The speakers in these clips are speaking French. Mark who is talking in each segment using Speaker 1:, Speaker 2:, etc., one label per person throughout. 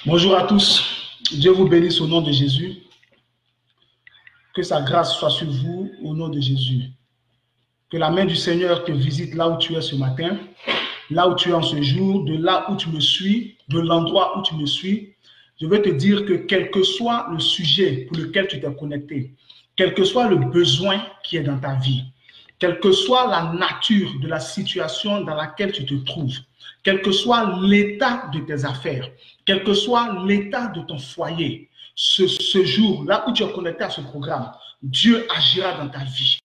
Speaker 1: Bonjour à tous. Dieu vous bénisse au nom de Jésus. Que sa grâce soit sur vous au nom de Jésus. Que la main du Seigneur te visite là où tu es ce matin, là où tu es en ce jour, de là où tu me suis, de l'endroit où tu me suis. Je veux te dire que quel que soit le sujet pour lequel tu t'es connecté, quel que soit le besoin qui est dans ta vie, quelle que soit la nature de la situation dans laquelle tu te trouves, quel que soit l'état de tes affaires, quel que soit l'état de ton foyer, ce jour, là où tu es connecté à ce programme, Dieu agira dans ta vie.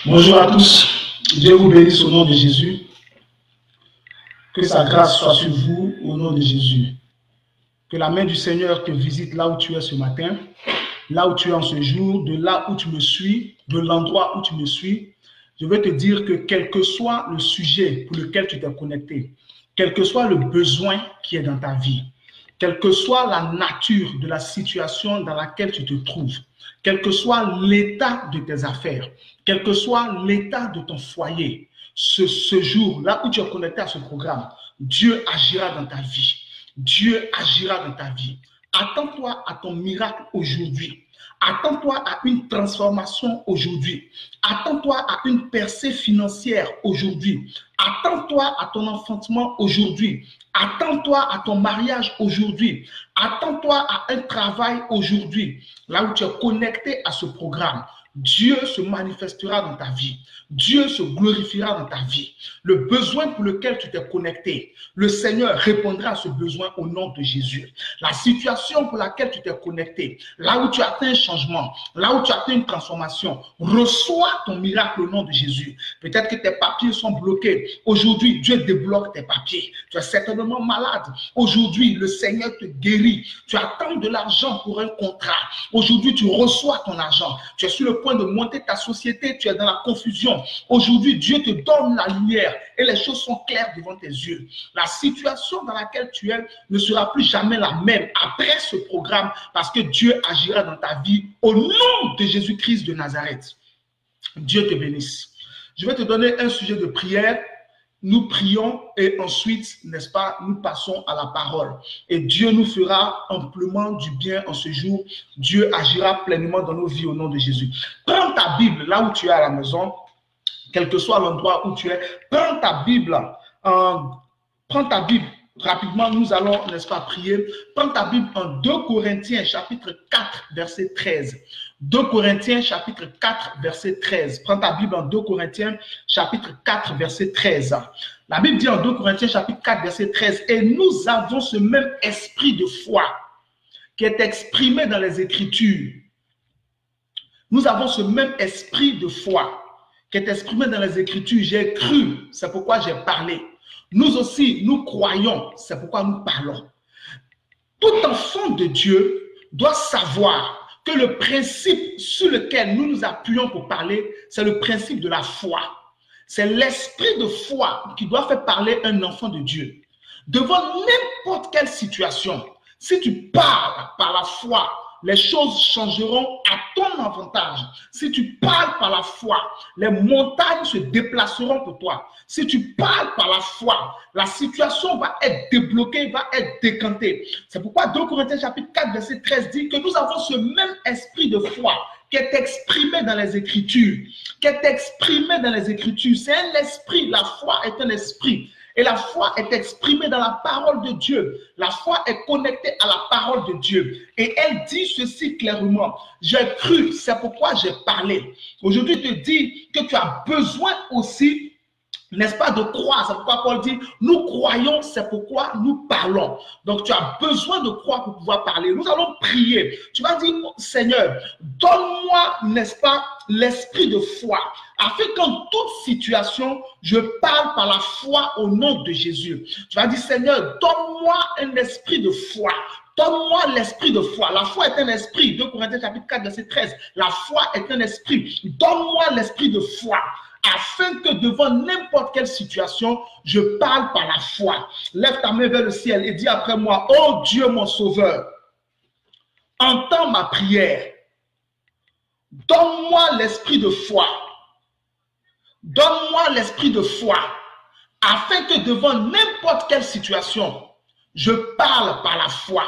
Speaker 1: Bonjour à tous. Dieu vous bénisse au nom de Jésus. Que sa grâce soit sur vous au nom de Jésus. Que la main du Seigneur te visite là où tu es ce matin, là où tu es en ce jour, de là où tu me suis, de l'endroit où tu me suis. Je veux te dire que quel que soit le sujet pour lequel tu t'es connecté, quel que soit le besoin qui est dans ta vie, quelle que soit la nature de la situation dans laquelle tu te trouves, quel que soit l'état de tes affaires, quel que soit l'état de ton foyer, ce jour, là où tu es connecté à ce programme, Dieu agira dans ta vie. Dieu agira dans ta vie. Attends-toi à ton miracle aujourd'hui. Attends-toi à une transformation aujourd'hui. Attends-toi à une percée financière aujourd'hui. Attends-toi à ton enfantement aujourd'hui. Attends-toi à ton mariage aujourd'hui. Attends-toi à un travail aujourd'hui. Là où tu es connecté à ce programme, Dieu se manifestera dans ta vie. Dieu se glorifiera dans ta vie. Le besoin pour lequel tu t'es connecté, le Seigneur répondra à ce besoin au nom de Jésus. La situation pour laquelle tu t'es connecté, là où tu as atteint un changement, là où tu as atteint une transformation, reçois ton miracle au nom de Jésus. Peut-être que tes papiers sont bloqués. Aujourd'hui, Dieu débloque tes papiers. Tu es certainement malade. Aujourd'hui, le Seigneur te guérit. Tu attends de l'argent pour un contrat. Aujourd'hui, tu reçois ton argent. Tu es sur le point de monter ta société. Tu es dans la confusion. Aujourd'hui, Dieu te donne la lumière et les choses sont claires devant tes yeux. La situation dans laquelle tu es ne sera plus jamais la même après ce programme parce que Dieu agira dans ta vie au nom de Jésus-Christ de Nazareth. Dieu te bénisse. Je vais te donner un sujet de prière. Nous prions et ensuite, n'est-ce pas, nous passons à la parole. Et Dieu nous fera amplement du bien en ce jour. Dieu agira pleinement dans nos vies au nom de Jésus. Prends ta Bible là où tu es à la maison, quel que soit l'endroit où tu es. Prends ta Bible. Prends ta Bible. Rapidement, nous allons, n'est-ce pas, prier. Prends ta Bible en 2 Corinthiens, chapitre 4, verset 13. 2 Corinthiens, chapitre 4, verset 13. Prends ta Bible en 2 Corinthiens, chapitre 4, verset 13. La Bible dit en 2 Corinthiens, chapitre 4, verset 13, « Et nous avons ce même esprit de foi qui est exprimé dans les Écritures. » Nous avons ce même esprit de foi qui est exprimé dans les Écritures. J'ai cru, c'est pourquoi j'ai parlé. Nous aussi, nous croyons, c'est pourquoi nous parlons. Tout enfant de Dieu doit savoir que le principe sur lequel nous nous appuyons pour parler, c'est le principe de la foi. C'est l'esprit de foi qui doit faire parler un enfant de Dieu. Devant n'importe quelle situation, si tu parles par la foi, les choses changeront à ton avantage. Si tu parles par la foi, les montagnes se déplaceront pour toi. Si tu parles par la foi, la situation va être débloquée, va être décantée. C'est pourquoi 2 Corinthiens chapitre 4, verset 13 dit que nous avons ce même esprit de foi qui est exprimé dans les Écritures. Qui est exprimé dans les Écritures. C'est un esprit, la foi est un esprit. Et la foi est exprimée dans la parole de Dieu. La foi est connectée à la parole de Dieu. Et elle dit ceci clairement. J'ai cru, c'est pourquoi j'ai parlé. Aujourd'hui, je te dis que tu as besoin aussi n'est-ce pas, de croire. C'est pourquoi Paul dit, nous croyons, c'est pourquoi nous parlons. Donc, tu as besoin de croire pour pouvoir parler. Nous allons prier. Tu vas dire, Seigneur, donne-moi, n'est-ce pas, l'esprit de foi, afin qu'en toute situation, je parle par la foi au nom de Jésus. Tu vas dire, Seigneur, donne-moi un esprit de foi. Donne-moi l'esprit de foi. La foi est un esprit. 2 Corinthiens chapitre 4, verset 13. La foi est un esprit. Donne-moi l'esprit de foi, afin que devant n'importe quelle situation, je parle par la foi. Lève ta main vers le ciel et dis après moi, ô Dieu mon sauveur, entends ma prière. Donne-moi l'esprit de foi. Donne-moi l'esprit de foi, afin que devant n'importe quelle situation, je parle par la foi.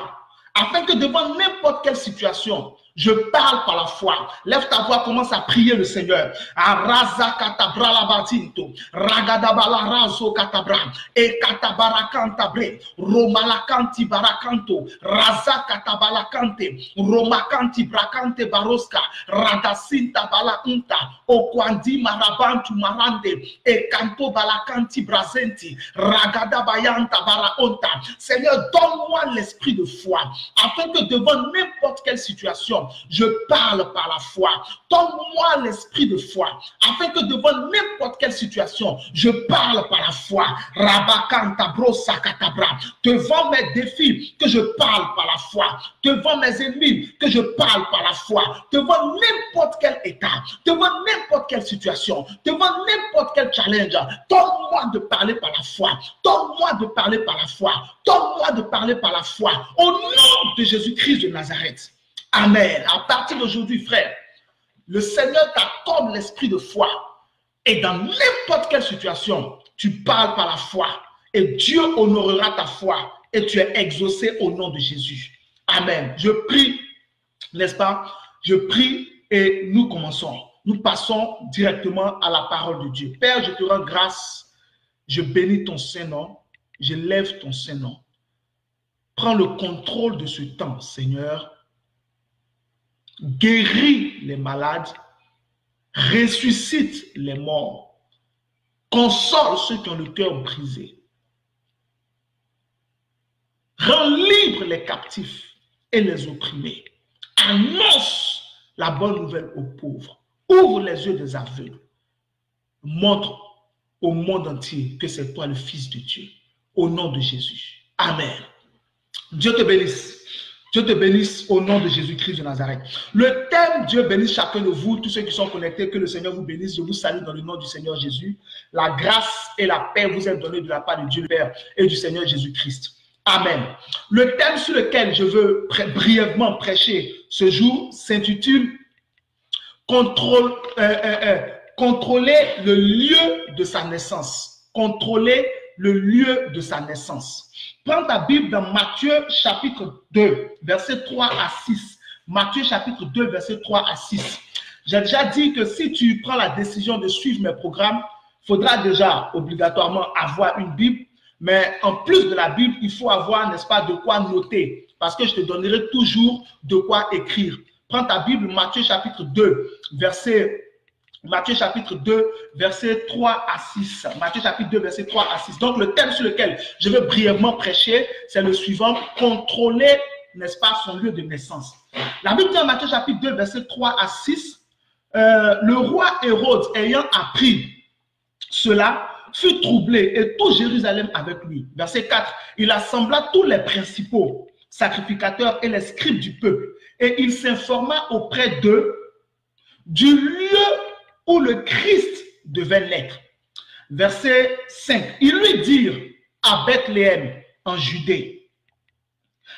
Speaker 1: Afin que devant n'importe quelle situation, je parle par la foi. Lève ta voix, commence à prier le Seigneur. Araza katabra la batinto, ragadabala razo katabra, e katabara kantabre, romala kanti barakanto, raza katabala kante, roma kanti brakante baroska, radasinta bala unta, okwandi marabantu marande, e kanto bala kanti brazenti, ragadabayanta bara onta. Seigneur, donne-moi l'esprit de foi, afin que devant n'importe quelle situation, je parle par la foi. Donne-moi l'esprit de foi, afin que devant n'importe quelle situation, je parle par la foi. Rabakanta brosa katabra. Devant mes défis, que je parle par la foi. Devant mes ennemis, que je parle par la foi. Devant n'importe quel état, devant n'importe quelle situation, devant n'importe quel challenge, donne-moi de parler par la foi. Donne-moi de parler par la foi. Donne-moi de parler par la foi. Au nom de Jésus-Christ de Nazareth. Amen. À partir d'aujourd'hui, frère, le Seigneur t'accorde l'esprit de foi. Et dans n'importe quelle situation, tu parles par la foi. Et Dieu honorera ta foi. Et tu es exaucé au nom de Jésus. Amen. Je prie, n'est-ce pas? Je prie et nous commençons. Nous passons directement à la parole de Dieu. Père, je te rends grâce. Je bénis ton Saint-Nom. Je lève ton Saint-Nom. Prends le contrôle de ce temps, Seigneur. Guéris les malades, ressuscite les morts, console ceux qui ont le cœur brisé, rends libres les captifs et les opprimés, annonce la bonne nouvelle aux pauvres, ouvre les yeux des aveugles, montre au monde entier que c'est toi le Fils de Dieu, au nom de Jésus. Amen. Dieu te bénisse. Dieu te bénisse au nom de Jésus-Christ de Nazareth. Le thème, Dieu bénisse chacun de vous, tous ceux qui sont connectés, que le Seigneur vous bénisse. Je vous salue dans le nom du Seigneur Jésus. La grâce et la paix vous est donnée de la part de Dieu le Père et du Seigneur Jésus-Christ. Amen. Le thème sur lequel je veux brièvement prêcher ce jour s'intitule contrôler le lieu de sa naissance. Contrôler le lieu de sa naissance. Prends ta Bible dans Matthieu chapitre 2, verset 3 à 6. Matthieu chapitre 2, verset 3 à 6. J'ai déjà dit que si tu prends la décision de suivre mes programmes, il faudra déjà obligatoirement avoir une Bible. Mais en plus de la Bible, il faut avoir, n'est-ce pas, de quoi noter. Parce que je te donnerai toujours de quoi écrire. Prends ta Bible, Matthieu chapitre 2, verset 3 à 6. Matthieu chapitre 2, verset 3 à 6. Donc, le thème sur lequel je veux brièvement prêcher, c'est le suivant: contrôler, n'est-ce pas, son lieu de naissance. La Bible dit en Matthieu chapitre 2, verset 3 à 6, le roi Hérode, ayant appris cela, fut troublé et tout Jérusalem avec lui. Verset 4, il assembla tous les principaux sacrificateurs et les scribes du peuple, et il s'informa auprès d'eux du lieu où le Christ devait naître. Verset 5. Ils lui dirent à Bethléem en Judée,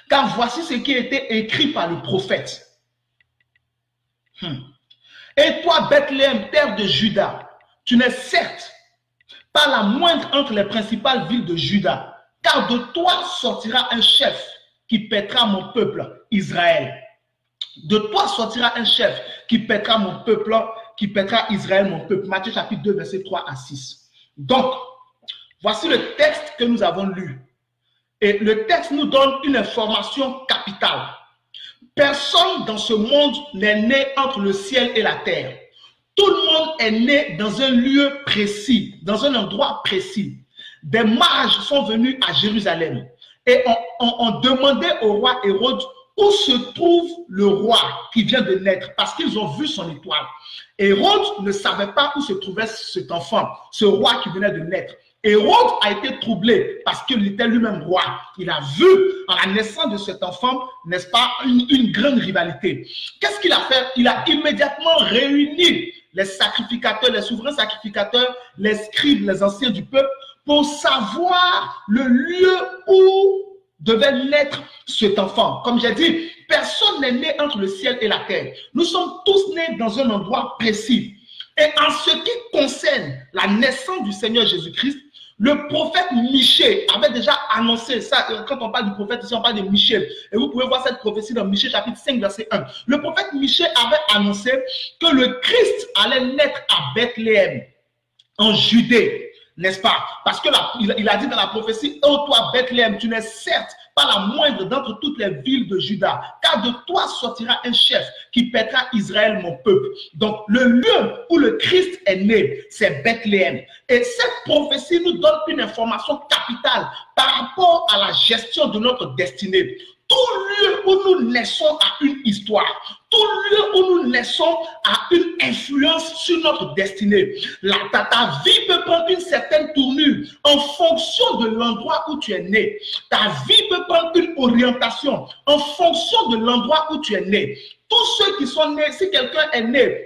Speaker 1: car voici ce qui était écrit par le prophète. Et toi, Bethléem, terre de Juda, tu n'es certes pas la moindre entre les principales villes de Juda, car de toi sortira un chef qui paîtra mon peuple, Israël. De toi sortira un chef qui paîtra mon peuple, qui paîtra Israël, mon peuple. Matthieu chapitre 2, verset 3 à 6. Donc, voici le texte que nous avons lu. Et le texte nous donne une information capitale. Personne dans ce monde n'est né entre le ciel et la terre. Tout le monde est né dans un lieu précis, dans un endroit précis. Des mages sont venus à Jérusalem et ont demandé au roi Hérode où se trouve le roi qui vient de naître, parce qu'ils ont vu son étoile. Hérode ne savait pas où se trouvait cet enfant, ce roi qui venait de naître. Hérode a été troublé parce qu'il était lui-même roi. Il a vu en la naissance de cet enfant, n'est-ce pas, une grande rivalité. Qu'est-ce qu'il a fait? Il a immédiatement réuni les sacrificateurs, les souverains sacrificateurs, les scribes, les anciens du peuple, pour savoir le lieu où devait naître cet enfant. Comme j'ai dit, personne n'est né entre le ciel et la terre. Nous sommes tous nés dans un endroit précis. Et en ce qui concerne la naissance du Seigneur Jésus-Christ, le prophète Michée avait déjà annoncé ça. Quand on parle du prophète, ici on parle de Michée. Et vous pouvez voir cette prophétie dans Michée chapitre 5, verset 1. Le prophète Michée avait annoncé que le Christ allait naître à Bethléem, en Judée, n'est-ce pas? Parce que il a dit dans la prophétie, ô toi Bethléem, tu n'es certes pas la moindre d'entre toutes les villes de Juda, car de toi sortira un chef qui paîtra Israël, mon peuple. Donc, le lieu où le Christ est né, c'est Bethléem. Et cette prophétie nous donne une information capitale par rapport à la gestion de notre destinée. Tout lieu où nous naissons a une histoire. Tout lieu où nous naissons a une influence sur notre destinée. Ta vie peut prendre une certaine tournure en fonction de l'endroit où tu es né. Ta vie peut prendre une orientation en fonction de l'endroit où tu es né. Tous ceux qui sont nés, si quelqu'un est né,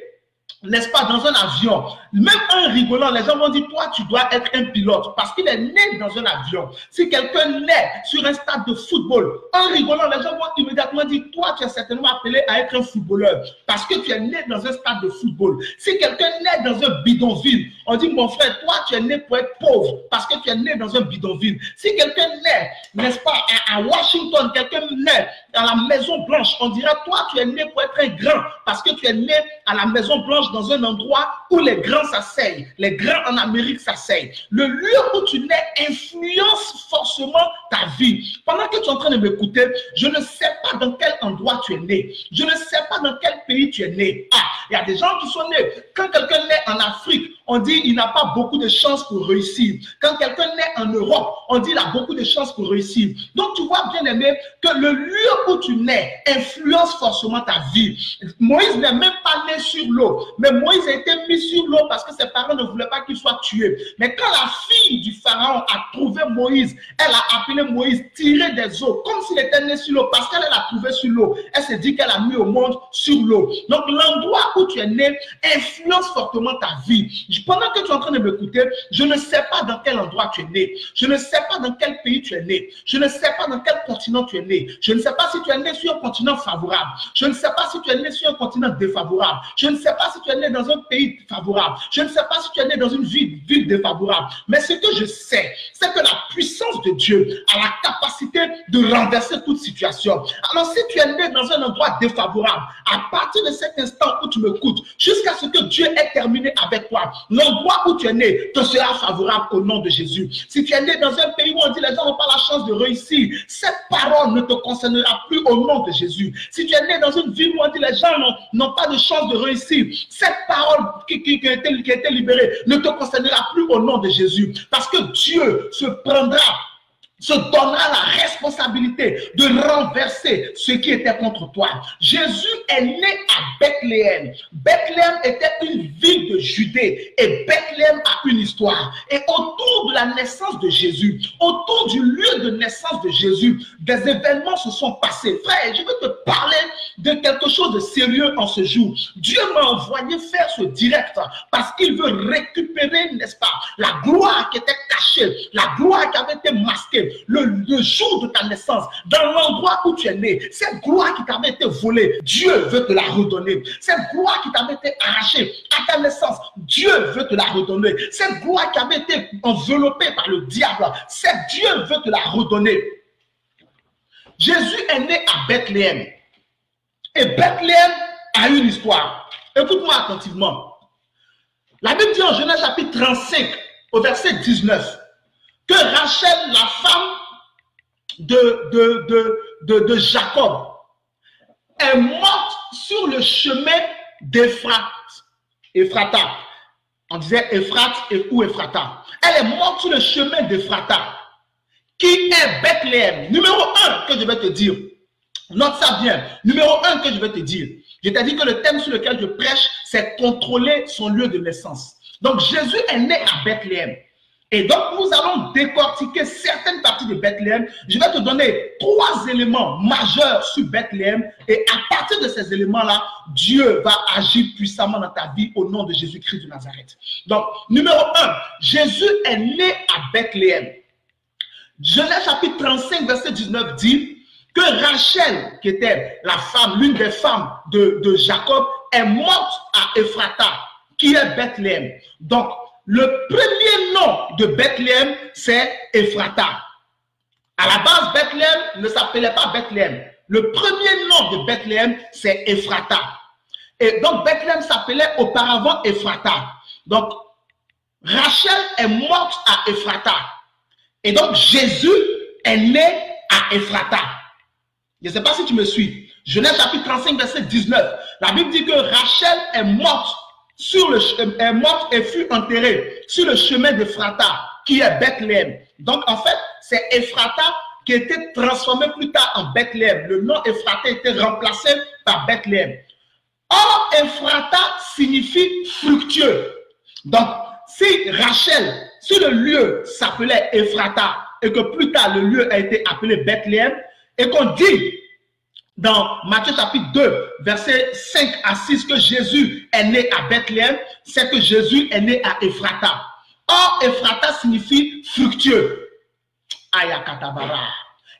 Speaker 1: n'est-ce pas, dans un avion, même en rigolant, les gens vont dire, toi, tu dois être un pilote, parce qu'il est né dans un avion. Si quelqu'un naît sur un stade de football, en rigolant, les gens vont immédiatement dire, toi, tu es certainement appelé à être un footballeur, parce que tu es né dans un stade de football. Si quelqu'un naît dans un bidonville, on dit, mon frère, toi, tu es né pour être pauvre, parce que tu es né dans un bidonville. Si quelqu'un naît, n'est-ce pas, à Washington, quelqu'un naît à la Maison Blanche, on dira, toi, tu es né pour être un grand, parce que tu es né à la Maison Blanche dans un endroit où les grands s'asseyent. Les grands en Amérique s'asseyent. Le lieu où tu nais influence forcément ta vie. Pendant que tu es en train de m'écouter, je ne sais pas dans quel endroit tu es né. Je ne sais pas dans quel pays tu es né. Ah, il y a des gens qui sont nés. Quand quelqu'un naît en Afrique, on dit il n'a pas beaucoup de chances pour réussir. Quand quelqu'un naît en Europe, on dit il a beaucoup de chances pour réussir. Donc tu vois, bien aimé, que le lieu où tu nais influence forcément ta vie. Moïse n'est même pas né sur l'eau, mais Moïse a été mis sur l'eau parce que ses parents ne voulaient pas qu'il soit tué. Mais quand la fille du pharaon a trouvé Moïse, elle a appelé Moïse tirer des eaux, comme s'il était né sur l'eau, parce qu'elle l'a trouvé sur l'eau. Elle s'est dit qu'elle a mis au monde sur l'eau. Donc l'endroit où tu es né influence fortement ta vie. Pendant que tu es en train de m'écouter, je ne sais pas dans quel endroit tu es né. Je ne sais pas dans quel pays tu es né. Je ne sais pas dans quel continent tu es né. Je ne sais pas si tu es né sur un continent favorable. Je ne sais pas si tu es né sur un continent défavorable. Je ne sais pas si tu es né dans un pays favorable. Je ne sais pas si tu es né dans une ville défavorable. Mais ce que je sais, c'est que la puissance de Dieu a la capacité de renverser toute situation. Alors si tu es né dans un endroit défavorable, à partir de cet instant où tu m'écoutes, jusqu'à ce que Dieu ait terminé avec toi, l'endroit où tu es né te sera favorable au nom de Jésus. Si tu es né dans un pays où on dit les gens n'ont pas la chance de réussir, cette parole ne te concernera plus au nom de Jésus. Si tu es né dans une ville où on dit les gens n'ont pas de chance de réussir, cette parole qui a été libérée ne te concernera plus au nom de Jésus. Parce que Dieu se donnera la responsabilité de renverser ce qui était contre toi. Jésus est né à Bethléem. Bethléem était une ville de Judée et Bethléem a une histoire. Et autour de la naissance de Jésus, autour du lieu de naissance de Jésus, des événements se sont passés. Frère, je veux te parler de quelque chose de sérieux en ce jour. Dieu m'a envoyé faire ce direct parce qu'il veut récupérer, n'est-ce pas, la gloire qui était cachée, la gloire qui avait été masquée. Le jour de ta naissance, dans l'endroit où tu es né, cette gloire qui t'avait été volée, Dieu veut te la redonner. Cette gloire qui t'avait été arrachée à ta naissance, Dieu veut te la redonner. Cette gloire qui avait été enveloppée par le diable, Dieu veut te la redonner. Jésus est né à Bethléem. Et Bethléem a une histoire. Écoute-moi attentivement. La Bible dit en Genèse chapitre 35, au verset 19, que Rachel, la femme de Jacob, est morte sur le chemin d'Éphrath. Ephrata. On disait Ephrate ou Ephrata. Elle est morte sur le chemin d'Ephrata, qui est Bethléem. Numéro 1 que je vais te dire. Note ça bien. Numéro 1 que je vais te dire. Je t'ai dit que le thème sur lequel je prêche, c'est contrôler son lieu de naissance. Donc Jésus est né à Bethléem. Et donc nous allons décortiquer certaines parties de Bethléem. Je vais te donner 3 éléments majeurs sur Bethléem. Et à partir de ces éléments-là, Dieu va agir puissamment dans ta vie au nom de Jésus-Christ de Nazareth. Donc, numéro 1, Jésus est né à Bethléem. Genèse chapitre 35, verset 19 dit que Rachel, qui était la femme, l'une des femmes de Jacob, est morte à Ephrata, qui est Bethléem. Donc, le premier nom de Bethléem, c'est Ephrata. À la base, Bethléem ne s'appelait pas Bethléem. Le premier nom de Bethléem, c'est Ephrata. Et donc, Bethléem s'appelait auparavant Ephrata. Donc, Rachel est morte à Ephrata. Et donc, Jésus est né à Ephrata. Je ne sais pas si tu me suis. Genèse chapitre 35, verset 19. La Bible dit que Rachel est morte et fut enterrée sur le chemin d'Ephrata, qui est Bethléem. Donc, en fait, c'est Ephrata qui a été transformé plus tard en Bethléem. Le nom Ephrata a été remplacé par Bethléem. Or, Ephrata signifie fructueux. Donc, si Rachel, si le lieu s'appelait Ephrata et que plus tard le lieu a été appelé Bethléem, et qu'on dit dans Matthieu chapitre 2, versets 5 à 6 que Jésus est né à Bethléem, c'est que Jésus est né à Ephrata. Or, Ephrata signifie fructueux. Ayakatabara.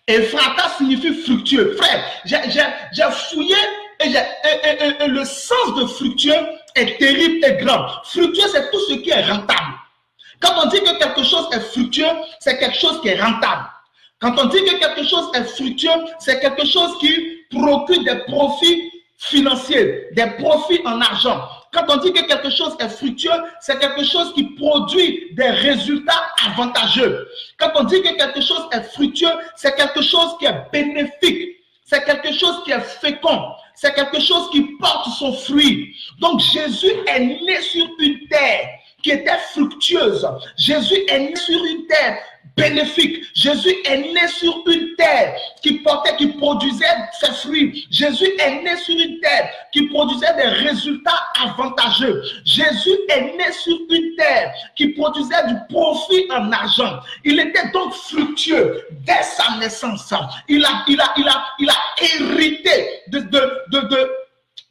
Speaker 1: Ephrata signifie fructueux. Frère, j'ai fouillé et le sens de fructueux est terrible et grand. Fructueux, c'est tout ce qui est rentable. Quand on dit que quelque chose est fructueux, c'est quelque chose qui est rentable. Quand on dit que quelque chose est fructueux, c'est quelque chose qui procure des profits financiers, des profits en argent. Quand on dit que quelque chose est fructueux, c'est quelque chose qui produit des résultats avantageux. Quand on dit que quelque chose est fructueux, c'est quelque chose qui est bénéfique. C'est quelque chose qui est fécond. C'est quelque chose qui porte son fruit. Donc Jésus est né sur une terre qui était fructueuse. Jésus est né sur une terre bénéfique. Jésus est né sur une terre qui produisait ses fruits. Jésus est né sur une terre qui produisait des résultats avantageux. Jésus est né sur une terre qui produisait du profit en argent. Il était donc fructueux dès sa naissance. Il a hérité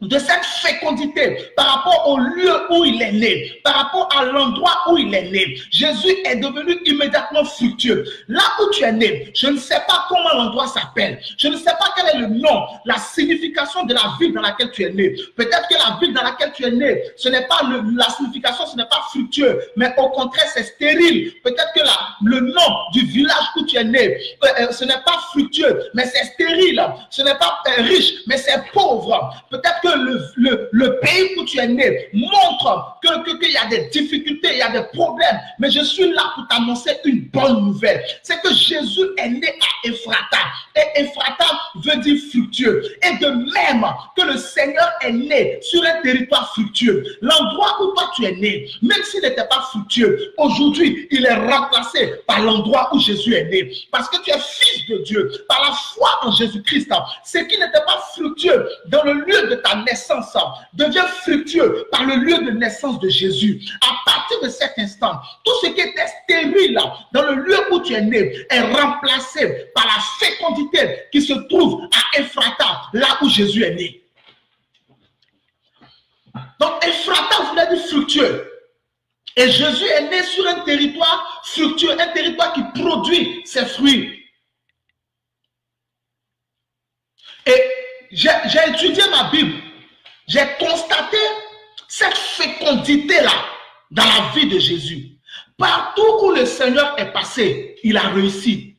Speaker 1: de cette fécondité par rapport au lieu où il est né, par rapport à l'endroit où il est né. Jésus est devenu immédiatement fructueux. Là où tu es né, je ne sais pas comment l'endroit s'appelle. Je ne sais pas quel est le nom, la signification de la ville dans laquelle tu es né. Peut-être que la ville dans laquelle tu es né, ce n'est pas la signification, ce n'est pas fructueux, mais au contraire, c'est stérile. Peut-être que le nom du village où tu es né, ce n'est pas fructueux, mais c'est stérile. Ce n'est pas riche, mais c'est pauvre. Peut-être que le pays où tu es né montre qu'il y a des difficultés, il y a des problèmes, mais je suis là pour t'annoncer une bonne nouvelle. C'est que Jésus est né à Ephrata, et Ephrata veut dire fructueux. Et de même que le Seigneur est né sur un territoire fructueux, l'endroit où toi tu es né, même s'il n'était pas fructueux, aujourd'hui il est remplacé par l'endroit où Jésus est né. Parce que tu es fils de Dieu, par la foi en Jésus-Christ. Ce qui n'était pas fructueux dans le lieu de ta naissance devient fructueux par le lieu de naissance de Jésus. À partir de cet instant, tout ce qui était stérile dans le lieu où tu es né est remplacé par la fécondité qui se trouve à Ephrata, là où Jésus est né. Donc Ephrata voulait dire fructueux. Et Jésus est né sur un territoire fructueux, un territoire qui produit ses fruits. Et j'ai étudié ma Bible. J'ai constaté cette fécondité-là dans la vie de Jésus. Partout où le Seigneur est passé, il a réussi.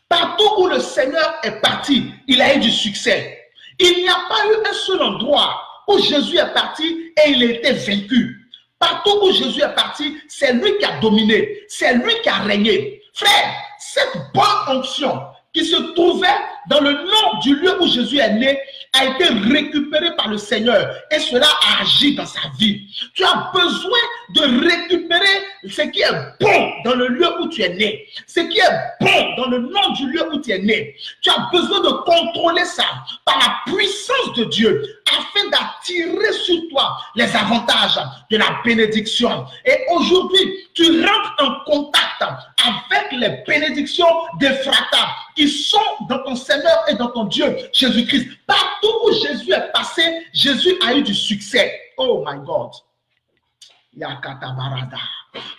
Speaker 1: Partout où le Seigneur est parti, il a eu du succès. Il n'y a pas eu un seul endroit où Jésus est parti et il a été vaincu. Partout où Jésus est parti, c'est lui qui a dominé. C'est lui qui a régné. Frère, cette bonne onction qui se trouvait dans le nom du lieu où Jésus est né a été récupéré par le Seigneur et cela a agi dans sa vie. Tu as besoin de récupérer ce qui est bon dans le lieu où tu es né, ce qui est bon dans le nom du lieu où tu es né. Tu as besoin de contrôler ça par la puissance de Dieu afin d'attirer sur toi les avantages de la bénédiction. Et aujourd'hui, tu rentres en contact avec les bénédictions d'Ephrata qui sont dans ton Seigneur et dans ton Dieu, Jésus-Christ. Partout où Jésus est passé, Jésus a eu du succès. Oh my God.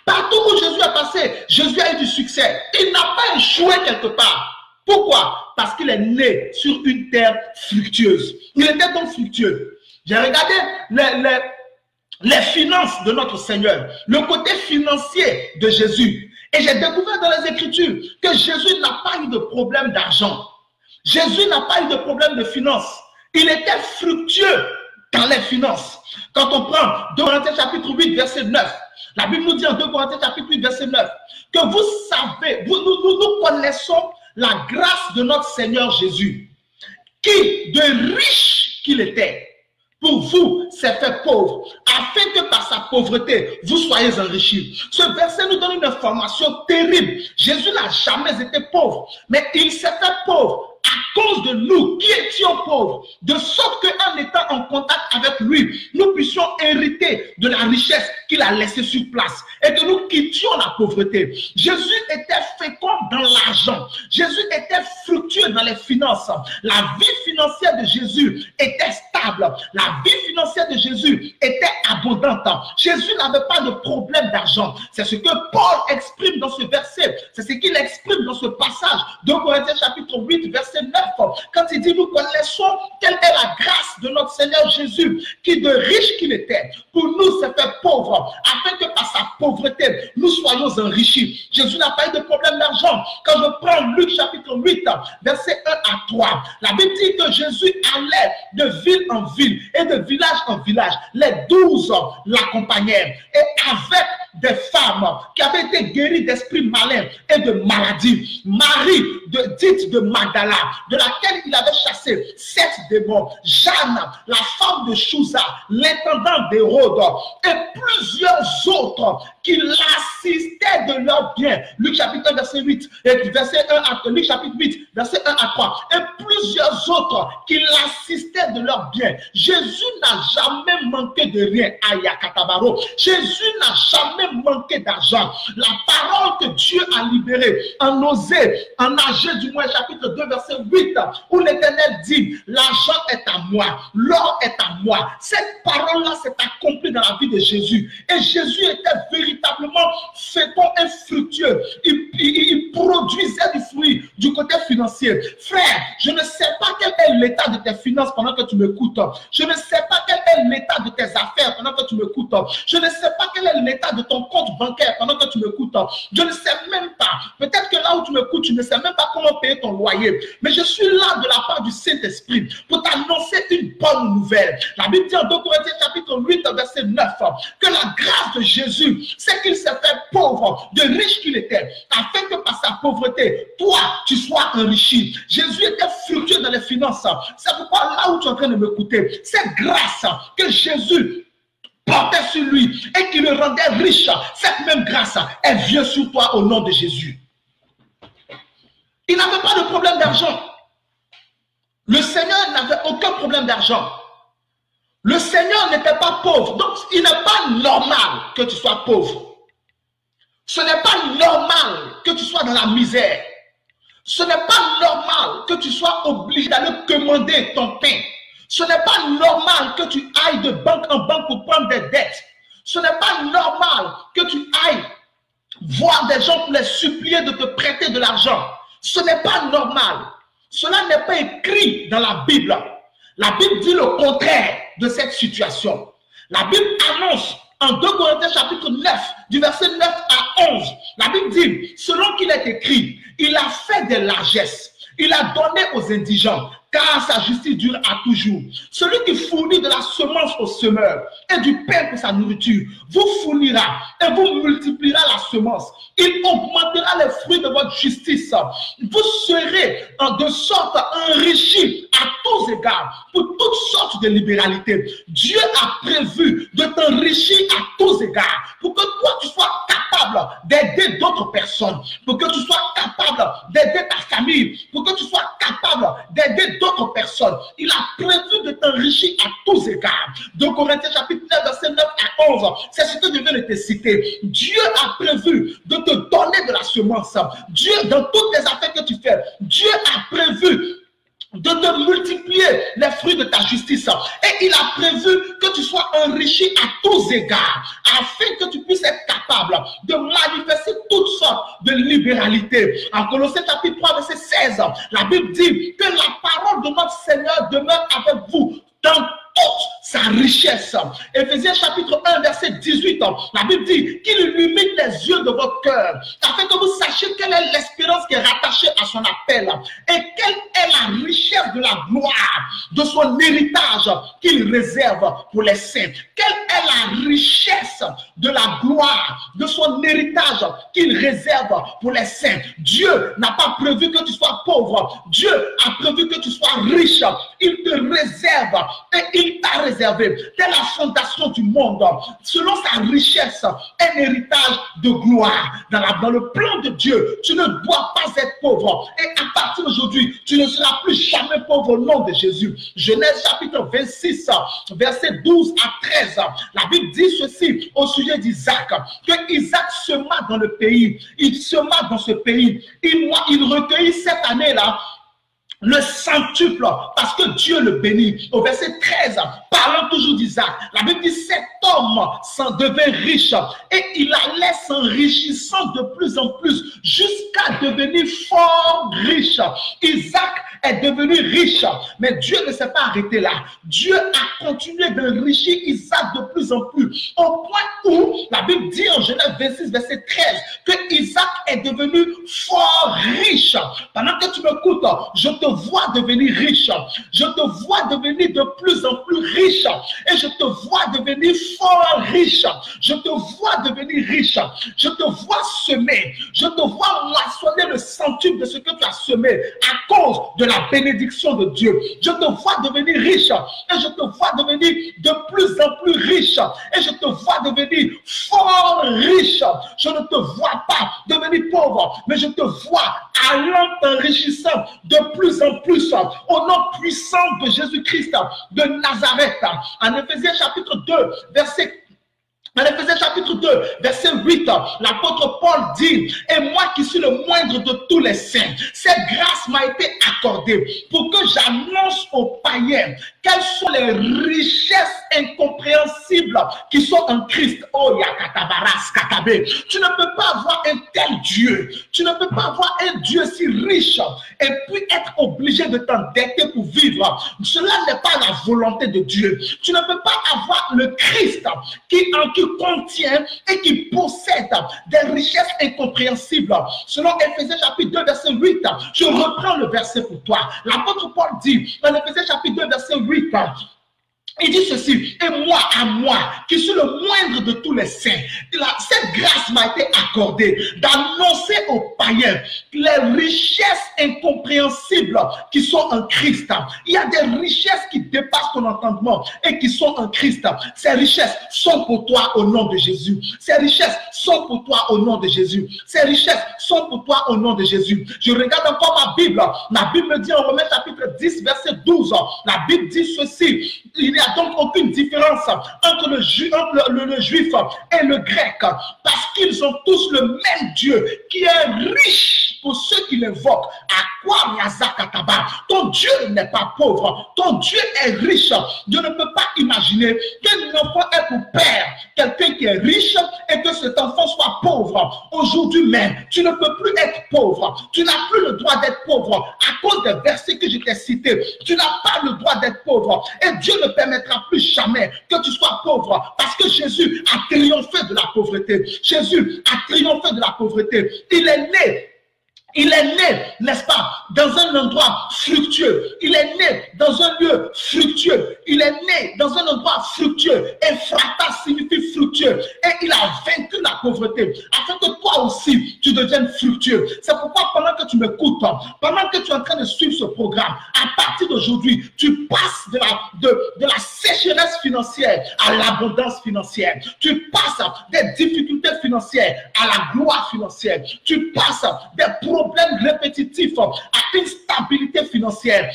Speaker 1: Partout où Jésus est passé, Jésus a eu du succès. Il n'a pas échoué quelque part. Pourquoi? Parce qu'il est né sur une terre fructueuse. Il était donc fructueux. J'ai regardé les finances de notre Seigneur, le côté financier de Jésus. Et j'ai découvert dans les Écritures que Jésus n'a pas eu de problème d'argent. Jésus n'a pas eu de problème de finances. Il était fructueux dans les finances. Quand on prend 2 Corinthiens chapitre 8, verset 9, la Bible nous dit en 2 Corinthiens chapitre 8, verset 9, que vous savez, nous connaissons la grâce de notre Seigneur Jésus, qui, de riche qu'il était, pour vous, s'est fait pauvre, afin que par sa pauvreté, vous soyez enrichis. Ce verset nous donne une information terrible. Jésus n'a jamais été pauvre, mais il s'est fait pauvre à cause de nous qui étions pauvres, de sorte qu'en étant en contact avec lui, nous puissions hériter de la richesse qu'il a laissée sur place et que nous quittions la pauvreté. Jésus était fécond dans l'argent. Jésus était fructueux dans les finances. La vie financière de Jésus était stable. La vie financière de Jésus était abondante. Jésus n'avait pas de problème d'argent. C'est ce que Paul exprime dans ce verset. C'est ce qu'il exprime dans ce passage de Corinthiens chapitre 8, verset 9, quand il dit nous connaissons quelle est la grâce de notre Seigneur Jésus, qui de riche qu'il était, pour nous s'est fait pauvre, afin que par sa pauvreté, nous soyons enrichis. Jésus n'a pas eu de problème d'argent. Quand je prends Luc chapitre 8, verset 1 à 3, la Bible dit que Jésus allait de ville en ville et de village en village. Les 12 l'accompagnaient et avec des femmes qui avaient été guéries d'esprits malins et de maladies. Marie, dite de Magdala, de laquelle il avait chassé 7 démons. Jeanne, la femme de Chouza, l'intendant d'Hérode, et plusieurs autres qui l'assistaient de leurs biens. Luc chapitre 1, verset 8, et verset 1 à Luc chapitre 8, verset 1 à 3, et plusieurs autres qui l'assistaient de leurs biens. Jésus n'a jamais manqué de rien. Ayakatabaro. Jésus n'a jamais manqué d'argent. La parole que Dieu a libérée en Osée, en Agé du moins chapitre 2, verset 8, où l'Éternel dit, l'argent est à moi, l'or est à moi. Cette parole-là s'est accomplie dans la vie de Jésus. Et Jésus était véritablement fécond et fructueux. Il produisait du fruit du côté financier. Frère, je ne sais pas quel est l'état de tes finances pendant que tu m'écoutes. Je ne sais pas quel est l'état de tes affaires pendant que tu m'écoutes. Je ne sais pas quel est l'état de ton compte bancaire pendant que tu m'écoutes. Je ne sais même pas. Peut-être que là où tu m'écoutes, tu ne sais même pas comment payer ton loyer. Mais je suis là de la part du Saint-Esprit pour t'annoncer une bonne nouvelle. La Bible dit en 2 Corinthiens chapitre 8, verset 9, que la grâce de Jésus, c'est qu'il s'est fait pauvre, de riche qu'il était, afin que par sa pauvreté, toi, tu sois enrichi. Jésus était fructueux dans les finances. C'est pourquoi là où tu es en train de m'écouter, cette grâce que Jésus portait sur lui et qui le rendait riche, cette même grâce, elle vient sur toi au nom de Jésus. Il n'avait pas de problème d'argent. Le Seigneur n'avait aucun problème d'argent. Le Seigneur n'était pas pauvre. Donc, il n'est pas normal que tu sois pauvre. Ce n'est pas normal que tu sois dans la misère. Ce n'est pas normal que tu sois obligé d'aller commander ton pain. Ce n'est pas normal que tu ailles de banque en banque pour prendre des dettes. Ce n'est pas normal que tu ailles voir des gens pour les supplier de te prêter de l'argent. Ce n'est pas normal. Cela n'est pas écrit dans la Bible. La Bible dit le contraire de cette situation. La Bible annonce en 2 Corinthiens chapitre 9, du verset 9 à 11, la Bible dit, selon qu'il est écrit, il a fait des largesses, il a donné aux indigents, car sa justice dure à toujours. Celui qui fournit de la semence au semeur et du pain pour sa nourriture vous fournira et vous multipliera la semence. Il augmentera les fruits de votre justice. Vous serez de sorte enrichis à tous égards pour toutes sortes de libéralité. Dieu a prévu de t'enrichir à tous égards pour que toi tu sois capable d'aider d'autres personnes, pour que tu sois capable d'aider ta famille, pour que tu sois capable d'aider d'autres personnes. Il a prévu de t'enrichir à tous égards. Donc Corinthiens chapitre 9, verset 9 à 11, c'est ce que je viens de te citer. Dieu a prévu de te donner de la semence. Dieu, dans toutes les affaires que tu fais, Dieu a prévu de te multiplier les fruits de ta justice. Et il a prévu que tu sois enrichi à tous égards, afin que tu puisses être capable de manifester toutes sortes de libéralité. En Colossiens chapitre 3, verset 16, la Bible dit que la parole de notre Seigneur demeure avec vous dans toute sa richesse. Éphésiens chapitre 1, verset 18, la Bible dit qu'il illumine les yeux de votre cœur, afin que vous sachiez quelle est l'espérance qui est rattachée à son appel, et quelle est la richesse de la gloire de son héritage qu'il réserve pour les saints. Quelle est la richesse de la gloire de son héritage qu'il réserve pour les saints. Dieu n'a pas prévu que tu sois pauvre. Dieu a prévu que tu sois riche. Il te réserve et il t'a réservé dès la fondation du monde, selon sa richesse, un héritage de gloire. Dans le plan de Dieu, tu ne dois pas être pauvre. Et à partir d'aujourd'hui, tu ne seras plus jamais pauvre au nom de Jésus. Genèse chapitre 26, verset 12 à 13. La Bible dit ceci au sujet d'Isaac, que Isaac sema dans le pays. Il sema dans ce pays. Il recueillit cette année-là le centuple, parce que Dieu le bénit. Au verset 13, parlant toujours d'Isaac, la Bible dit cet homme s'en devint riche et il allait s'enrichissant de plus en plus jusqu'à devenir fort riche. Isaac est devenu riche, mais Dieu ne s'est pas arrêté là. Dieu a continué d'enrichir Isaac de plus en plus, au point où la Bible dit en Genèse 26, verset 13, que Isaac est devenu fort riche. Pendant que tu m'écoutes, je te vois devenir riche, je te vois devenir de plus en plus riche, et je te vois devenir fort riche, je te vois devenir riche, je te vois semer, je te vois moissonner le centuple de ce que tu as semé à cause de la bénédiction de Dieu. Je te vois devenir riche, et je te vois devenir de plus en plus riche, et je te vois devenir fort riche. Je ne te vois pas devenir pauvre, mais je te vois allant t'enrichissant de plus en plus au nom puissant de Jésus-Christ de Nazareth. En Éphésiens chapitre 2, verset 8, l'apôtre Paul dit, et moi qui suis le moindre de tous les saints, cette grâce m'a été accordée pour que j'annonce aux païens quelles sont les richesses incompréhensibles qui sont en Christ. Oh, yakatabaras katabe. Tu ne peux pas avoir un tel Dieu. Tu ne peux pas avoir un Dieu si riche et puis être obligé de t'endetter pour vivre. Cela n'est pas la volonté de Dieu. Tu ne peux pas avoir le Christ qui contient et qui possède des richesses incompréhensibles. Selon Éphésiens chapitre 2, verset 8, je reprends le verset pour toi. L'apôtre Paul dit, dans Éphésiens chapitre 2, verset 8, il dit ceci, et moi, à moi, qui suis le moindre de tous les saints, cette grâce m'a été accordée d'annoncer aux païens les richesses incompréhensibles qui sont en Christ. Il y a des richesses qui dépassent ton entendement et qui sont en Christ. Ces richesses sont pour toi au nom de Jésus. Ces richesses sont pour toi au nom de Jésus. Ces richesses sont pour toi au nom de Jésus. Je regarde encore ma Bible. Ma Bible me dit en Romains chapitre 10, verset 12. La Bible dit ceci, il n'y a donc aucune différence entre le juif et le grec, parce qu'ils ont tous le même Dieu qui est riche pour ceux qui l'invoquent. À quoi Yazakataba? Ton Dieu n'est pas pauvre, ton Dieu est riche. Je ne peux pas imaginer qu'un enfant ait pour père quelqu'un qui est riche et que cet enfant soit pauvre. Aujourd'hui même, tu ne peux plus être pauvre. Tu n'as plus le droit d'être pauvre à cause des versets que je t'ai cités. Tu n'as pas le droit d'être pauvre et Dieu ne permettra plus jamais que tu sois pauvre, parce que Jésus a triomphé de la pauvreté. Jésus a triomphé de la pauvreté. Il est né Il est né, n'est-ce pas, dans un endroit fructueux. Il est né dans un lieu fructueux. Il est né dans un endroit fructueux. Ephrata signifie fructueux. Et il a vaincu la pauvreté. Afin que toi aussi, tu deviennes fructueux. C'est pourquoi pendant que tu m'écoutes, pendant que tu es en train de suivre ce programme, à partir d'aujourd'hui, tu passes de la sécheresse financière à l'abondance financière. Tu passes des difficultés financières à la gloire financière. Tu passes des problèmes répétitifs à une stabilité financière,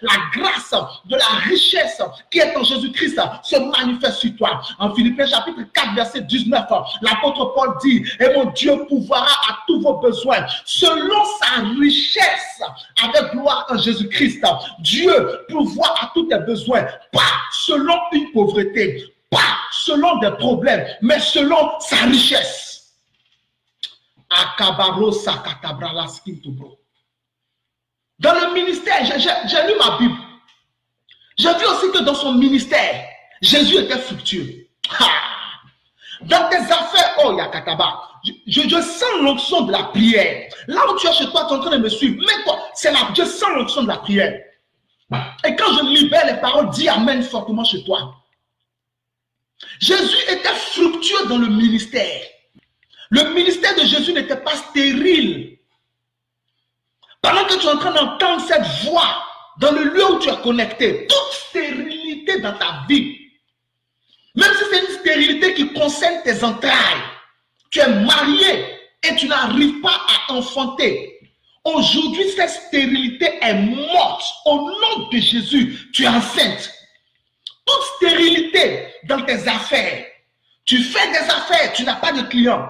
Speaker 1: La grâce de la richesse qui est en Jésus-Christ se manifeste sur toi. En Philippiens chapitre 4 verset 19, l'apôtre Paul dit: et mon Dieu pourvoira à tous vos besoins selon sa richesse avec gloire en Jésus-Christ. Dieu pourvoit à tous tes besoins, pas selon une pauvreté, pas selon des problèmes, mais selon sa richesse. Dans le ministère, j'ai lu ma Bible. J'ai vu aussi que dans son ministère, Jésus était fructueux. Dans tes affaires, oh Yakataba, je sens l'onction de la prière. Là où tu es chez toi, tu es en train de me suivre. Mais toi, je sens l'onction de la prière. Et quand je libère les paroles, dis Amen fortement chez toi. Jésus était fructueux dans le ministère. Le ministère de Jésus n'était pas stérile. Pendant que tu es en train d'entendre cette voix dans le lieu où tu es connecté, toute stérilité dans ta vie, même si c'est une stérilité qui concerne tes entrailles, tu es marié et tu n'arrives pas à enfanter. Aujourd'hui, cette stérilité est morte. Au nom de Jésus, tu es enceinte. Toute stérilité dans tes affaires. Tu fais des affaires, tu n'as pas de clients.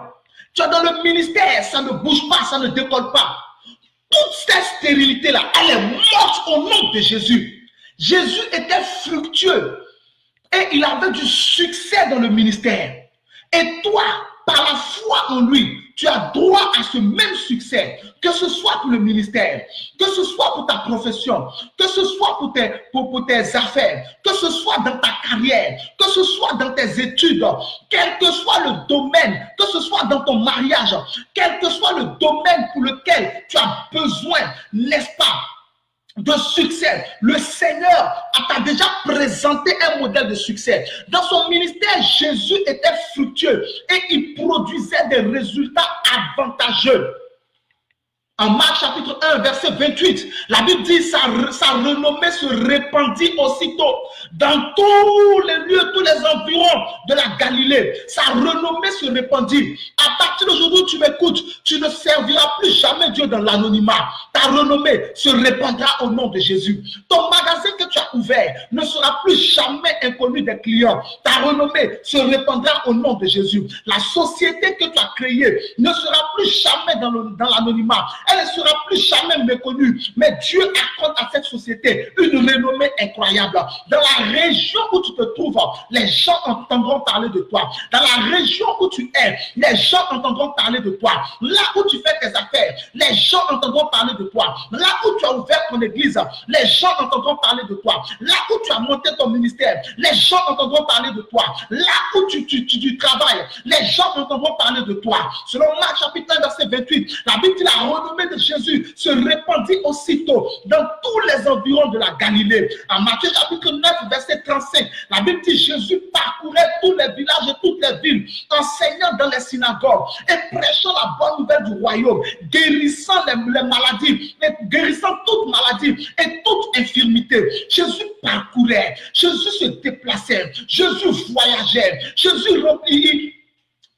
Speaker 1: Tu es dans le ministère, ça ne bouge pas, ça ne décolle pas. Toute cette stérilité-là, elle est morte au nom de Jésus. Jésus était fructueux et il avait du succès dans le ministère. Et toi, par la foi en lui, tu as droit à ce même succès, que ce soit pour le ministère, que ce soit pour ta profession, que ce soit pour tes affaires, que ce soit dans ta carrière, que ce soit dans tes études, quel que soit le domaine, que ce soit dans ton mariage, quel que soit le domaine pour lequel tu as besoin, n'est-ce pas, de succès. Le Seigneur t'a déjà présenté un modèle de succès. Dans son ministère, Jésus était fructueux et il produisait des résultats avantageux. En Marc chapitre 1, verset 28, la Bible dit sa renommée se répandit aussitôt dans tous les lieux, tous les environs de la Galilée. Sa renommée se répandit. À partir d'aujourd'hui, tu m'écoutes, tu ne serviras plus jamais Dieu dans l'anonymat. Ta renommée se répandra au nom de Jésus. Ton magasin que tu as ouvert ne sera plus jamais inconnu des clients. Ta renommée se répandra au nom de Jésus. La société que tu as créée ne sera plus jamais dans l'anonymat. Elle ne sera plus jamais méconnue. Mais Dieu accorde à cette société une renommée incroyable. Dans la région où tu te trouves, les gens entendront parler de toi. Dans la région où tu es, les gens entendront parler de toi. Là où tu fais tes affaires, les gens entendront parler de toi. Là où tu as ouvert ton église, les gens entendront parler de toi. Là où tu as monté ton ministère, les gens entendront parler de toi. Là où tu travailles, les gens entendront parler de toi. Selon Marc chapitre 1, verset 28, la Bible dit la renommée de Jésus se répandit aussitôt dans tous les environs de la Galilée. En Matthieu chapitre 9, verset 35, la Bible dit Jésus parcourait tous les villages et toutes les villes, enseignant dans les synagogues et prêchant la bonne nouvelle du royaume, guérissant les maladies, guérissant toute maladie et toute infirmité. Jésus parcourait, Jésus se déplaçait, Jésus voyageait, Jésus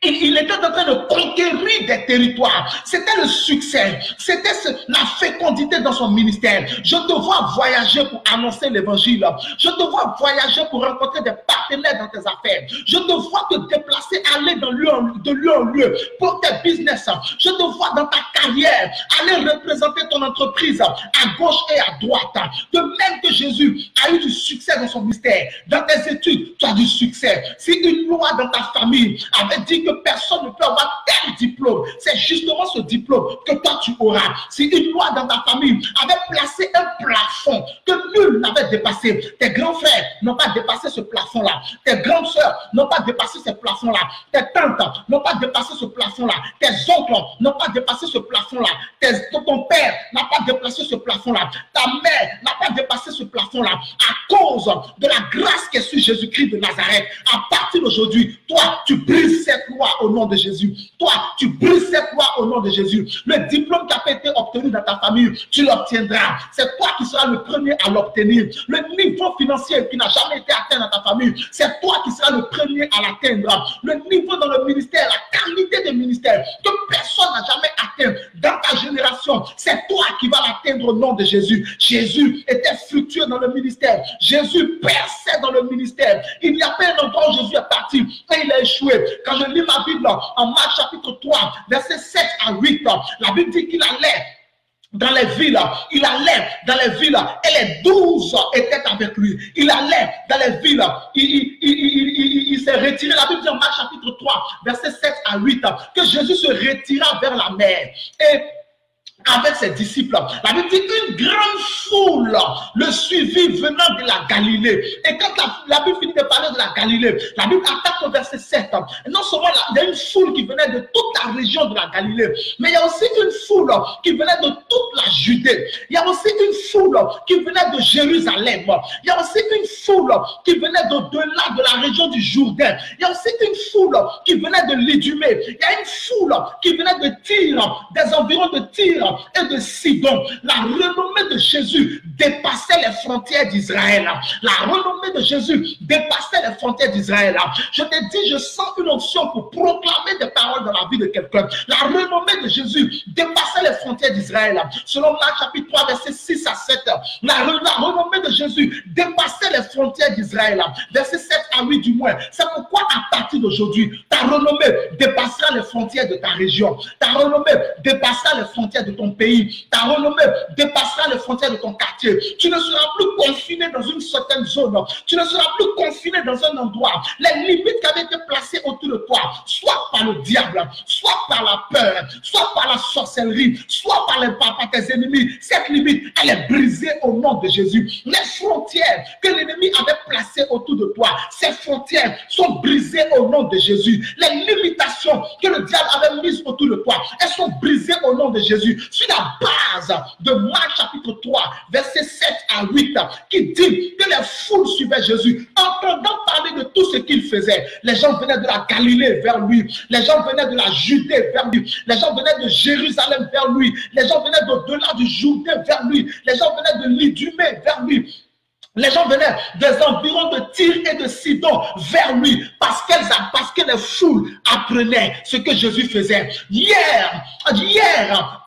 Speaker 1: il était en train de conquérir des territoires. C'était le succès. C'était la fécondité dans son ministère. Je te vois voyager pour annoncer l'évangile. Je te vois voyager pour rencontrer des partenaires dans tes affaires. Je te vois te déplacer, aller de lieu en lieu pour tes business. Je te vois dans ta carrière aller représenter ton entreprise à gauche et à droite. De même que Jésus a eu du succès dans son ministère. Dans tes études, tu as du succès. Si une loi dans ta famille avait dit que que personne ne peut avoir tel diplôme. C'est justement ce diplôme que toi tu auras. Si une loi dans ta famille avait placé un plafond que nul n'avait dépassé, tes grands frères n'ont pas dépassé ce plafond-là, tes grandes sœurs n'ont pas dépassé ce plafond-là, tes tantes n'ont pas dépassé ce plafond-là, tes oncles n'ont pas dépassé ce plafond-là, ton père n'a pas dépassé ce plafond-là, ta mère n'a pas dépassé ce plafond-là, à cause de la grâce qui est sur Jésus-Christ de Nazareth. À partir d'aujourd'hui, toi, tu brises cette loi au nom de Jésus. Toi, tu brises cette loi au nom de Jésus. Le diplôme qui a été obtenu dans ta famille, tu l'obtiendras. C'est toi qui seras le premier à l'obtenir. Le niveau financier qui n'a jamais été atteint dans ta famille, c'est toi qui seras le premier à l'atteindre. Le niveau dans le ministère, la qualité des ministères que personne n'a jamais atteint dans ta génération, c'est toi qui vas l'atteindre au nom de Jésus. Jésus était fructueux dans le ministère. Jésus perçait dans le ministère. Il n'y a pas un endroit où Jésus est parti et il a échoué. Quand je lis ma Bible en Marc chapitre 3, versets 7 à 8, la Bible dit qu'il allait dans les villes, il allait dans les villes et les 12 étaient avec lui. Il allait dans les villes, il s'est retiré. La Bible dit en Marc chapitre 3, versets 7 à 8, que Jésus se retira vers la mer. Et avec ses disciples, la Bible dit une grande foule le suivit venant de la Galilée. Et quand la Bible finit de parler de la Galilée, la Bible attaque au verset 7. Et non seulement il y a une foule qui venait de toute la région de la Galilée, mais il y a aussi une foule qui venait de toute la Judée. Il y a aussi une foule qui venait de Jérusalem. Il y a aussi une foule qui venait d'au-delà de la région du Jourdain. Il y a aussi une foule qui venait de l'Idumée. Il y a une foule qui venait de Tyr, des environs de Tyr et de Sidon. La renommée de Jésus dépassait les frontières d'Israël. La renommée de Jésus dépassait les frontières d'Israël. Je te dis, je sens une onction pour proclamer des paroles dans la vie de quelqu'un. La renommée de Jésus dépassait les frontières d'Israël. Selon Marc chapitre 3, versets 6 à 7, la renommée de Jésus dépassait les frontières d'Israël. Versets 7 à 8 du moins. C'est pourquoi à partir d'aujourd'hui, ta renommée dépassera les frontières de ta région. Ta renommée dépassera les frontières de ton pays. Ta renommée dépassera les frontières de ton quartier. Tu ne seras plus confiné dans une certaine zone. Tu ne seras plus confiné dans un endroit. Les limites qui avaient été placées autour de toi, soit par le diable, soit par la peur, soit par la sorcellerie, soit par tes ennemis, cette limite, elle est brisée au nom de Jésus. Les frontières que l'ennemi avait placées autour de toi, ces frontières sont brisées au nom de Jésus. Les limitations que le diable avait mises autour de toi, elles sont brisées au nom de Jésus. Sur la base de Marc chapitre 3, versets 7 à 8, qui dit que les foules suivaient Jésus, entendant parler de tout ce qu'il faisait. Les gens venaient de la Galilée vers lui, les gens venaient de la Judée vers lui, les gens venaient de Jérusalem vers lui, les gens venaient d'au-delà du Jourdain vers lui, les gens venaient de l'Idumée vers lui. Les gens venaient des environs de Tyr et de Sidon vers lui parce que les foules apprenaient ce que Jésus faisait. Hier,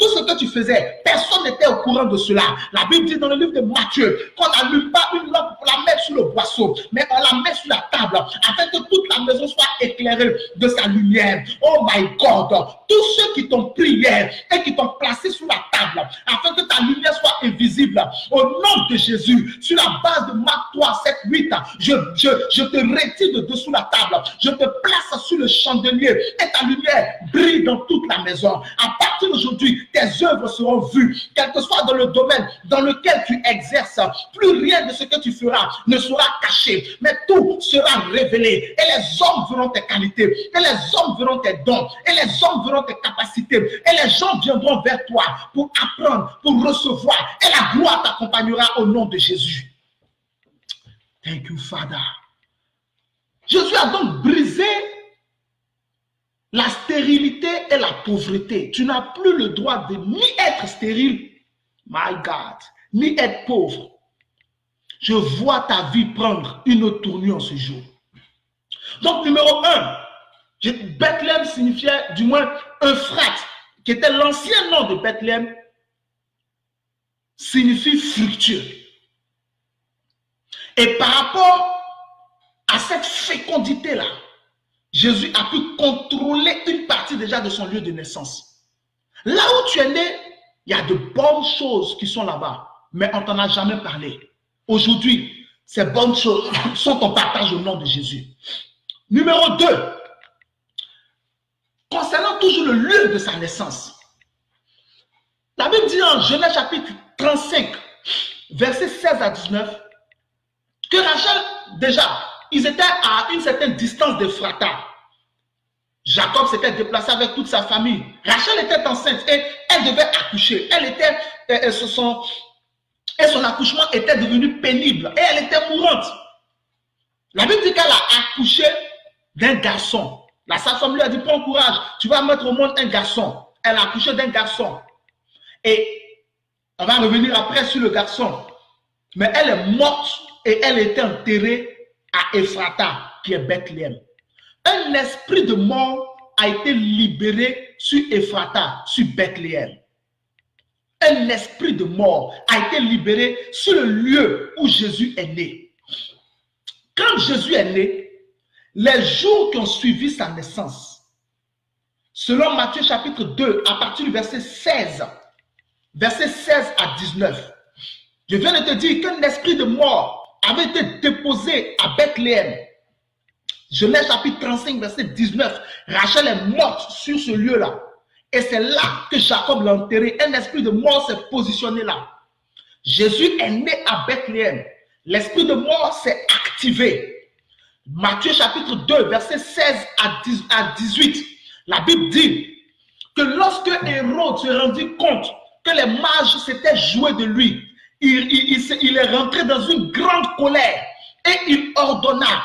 Speaker 1: tout ce que tu faisais, personne n'était au courant de cela. La Bible dit dans le livre de Matthieu qu'on n'allume pas une lampe pour la mettre sur le boisseau, mais on la met sur la table afin que toute la maison soit éclairée de sa lumière. Oh my God, tous ceux qui t'ont prié et qui t'ont placé sur la table afin que ta lumière soit invisible, au nom de Jésus, sur la base de Marc 3, 7, 8, je te retire de dessous la table, je te place sur le chandelier et ta lumière brille dans toute la maison. À partir d'aujourd'hui, tes œuvres seront vues, quel que soit dans le domaine dans lequel tu exerces. Plus rien de ce que tu feras ne sera caché, mais tout sera révélé et les hommes verront tes qualités, et les hommes verront tes dons, et les hommes verront tes capacités, et les gens viendront vers toi pour apprendre, pour recevoir, et la gloire t'accompagnera au nom de Jésus. Thank you, Father. Jésus a donc brisé la stérilité et la pauvreté. Tu n'as plus le droit de ni être stérile, my God, ni être pauvre. Je vois ta vie prendre une autre tournure ce jour. Donc, numéro 1, Bethléem signifiait du moins Euphrate, qui était l'ancien nom de Bethléem, signifie fructueux. Et par rapport à cette fécondité-là, Jésus a pu contrôler une partie déjà de son lieu de naissance. Là où tu es né, il y a de bonnes choses qui sont là-bas, mais on ne t'en a jamais parlé. Aujourd'hui, ces bonnes choses sont en partage au nom de Jésus. Numéro 2, concernant toujours le lieu de sa naissance. La Bible dit en Genèse chapitre 35, versets 16 à 19, que Rachel, déjà, ils étaient à une certaine distance d'Ephrata. Jacob s'était déplacé avec toute sa famille. Rachel était enceinte et elle devait accoucher. Et son accouchement était devenu pénible et elle était mourante. La Bible dit qu'elle a accouché d'un garçon. La sage-femme lui a dit, prends courage, tu vas mettre au monde un garçon. Elle a accouché d'un garçon. Et on va revenir après sur le garçon. Mais elle est morte et elle était enterrée à Ephrata, qui est Bethléem. Un esprit de mort a été libéré sur Ephrata, sur Bethléem. Un esprit de mort a été libéré sur le lieu où Jésus est né. Quand Jésus est né, les jours qui ont suivi sa naissance, selon Matthieu chapitre 2, à partir du verset 16 à 19, je viens de te dire qu'un esprit de mort avait été déposé à Bethléem. Genèse chapitre 35, verset 19. Rachel est morte sur ce lieu-là. Et c'est là que Jacob l'a enterré. Un esprit de mort s'est positionné là. Jésus est né à Bethléem. L'esprit de mort s'est activé. Matthieu chapitre 2, verset 16 à 18. La Bible dit que lorsque Hérode se rendit compte que les mages s'étaient joués de lui, il est rentré dans une grande colère et il ordonna,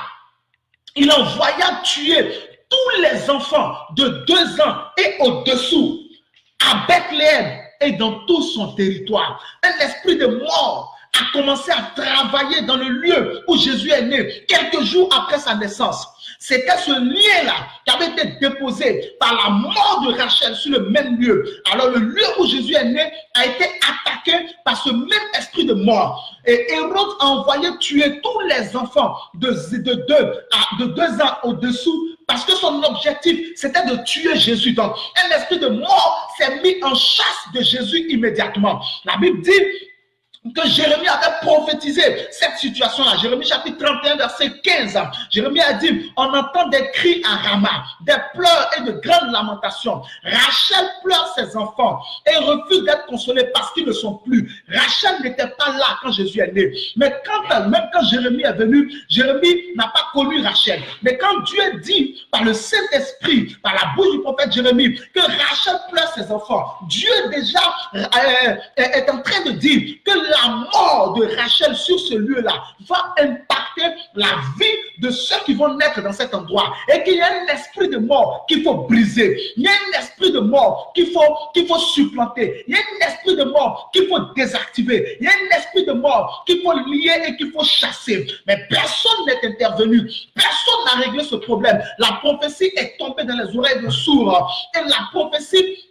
Speaker 1: il envoya tuer tous les enfants de 2 ans et au-dessous à Bethléem et dans tout son territoire. Un esprit de mort a commencé à travailler dans le lieu où Jésus est né, quelques jours après sa naissance. C'était ce lien-là qui avait été déposé par la mort de Rachel sur le même lieu. Alors le lieu où Jésus est né a été attaqué par ce même esprit de mort. Et Hérode a envoyé tuer tous les enfants de 2 ans au-dessous parce que son objectif, c'était de tuer Jésus. Donc, un esprit de mort s'est mis en chasse de Jésus immédiatement. La Bible dit que Jérémie avait prophétisé cette situation-là. Jérémie chapitre 31, verset 15. Jérémie a dit, on entend des cris à Rama, des pleurs et de grandes lamentations. Rachel pleure ses enfants et refuse d'être consolée parce qu'ils ne sont plus. Rachel n'était pas là quand Jésus est né. Mais même quand Jérémie est venu, Jérémie n'a pas connu Rachel. Mais quand Dieu dit par le Saint-Esprit, par la bouche du prophète Jérémie, que Rachel pleure ses enfants, Dieu déjà est en train de dire que la mort de Rachel sur ce lieu-là va impacter la vie de ceux qui vont naître dans cet endroit. Et qu'il y a un esprit de mort qu'il faut briser. Il y a un esprit de mort qu'il faut supplanter. Il y a un esprit de mort qu'il faut désactiver. Il y a un esprit de mort qu'il faut lier et qu'il faut chasser. Mais personne n'est intervenu. Personne n'a réglé ce problème. La prophétie est tombée dans les oreilles de sourds. Et la prophétie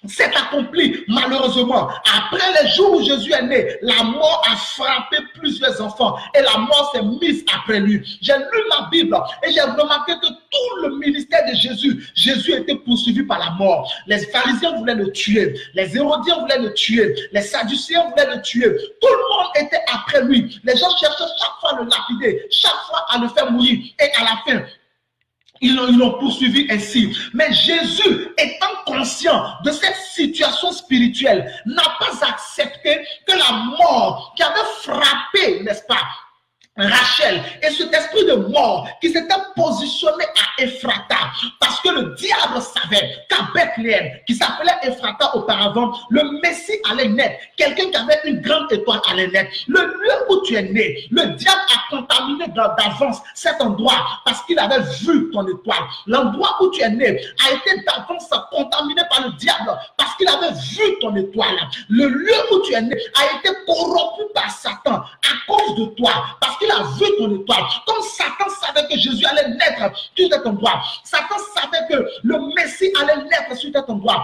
Speaker 1: s'est accompli malheureusement. Après les jours où Jésus est né, la mort a frappé plusieurs enfants et la mort s'est mise après lui. J'ai lu ma Bible et j'ai remarqué que tout le ministère de Jésus était poursuivi par la mort. Les pharisiens voulaient le tuer, les hérodiens voulaient le tuer, les sadducéens voulaient le tuer. Tout le monde était après lui. Les gens cherchaient chaque fois à le lapider, chaque fois à le faire mourir. Et à la fin, ils l'ont poursuivi ainsi. Mais Jésus, étant conscient de cette situation spirituelle, n'a pas accepté que la mort qui avait frappé, n'est-ce pas, Rachel et cet esprit de mort qui s'était positionné à Ephrata, parce que le diable savait qu'à Bethléem, qui s'appelait Ephrata auparavant, le Messie allait naître, quelqu'un qui avait une grande étoile allait naître. Le lieu où tu es né, le diable a contaminé d'avance cet endroit parce qu'il avait vu ton étoile. L'endroit où tu es né a été d'avance contaminé par le diable parce qu'il avait vu ton étoile. Le lieu où tu es né a été corrompu par Satan à cause de toi, parce qu'il a vu ton étoile. Comme Satan savait que Jésus allait naître sur cet endroit, Satan savait que le Messie allait naître sur cet endroit.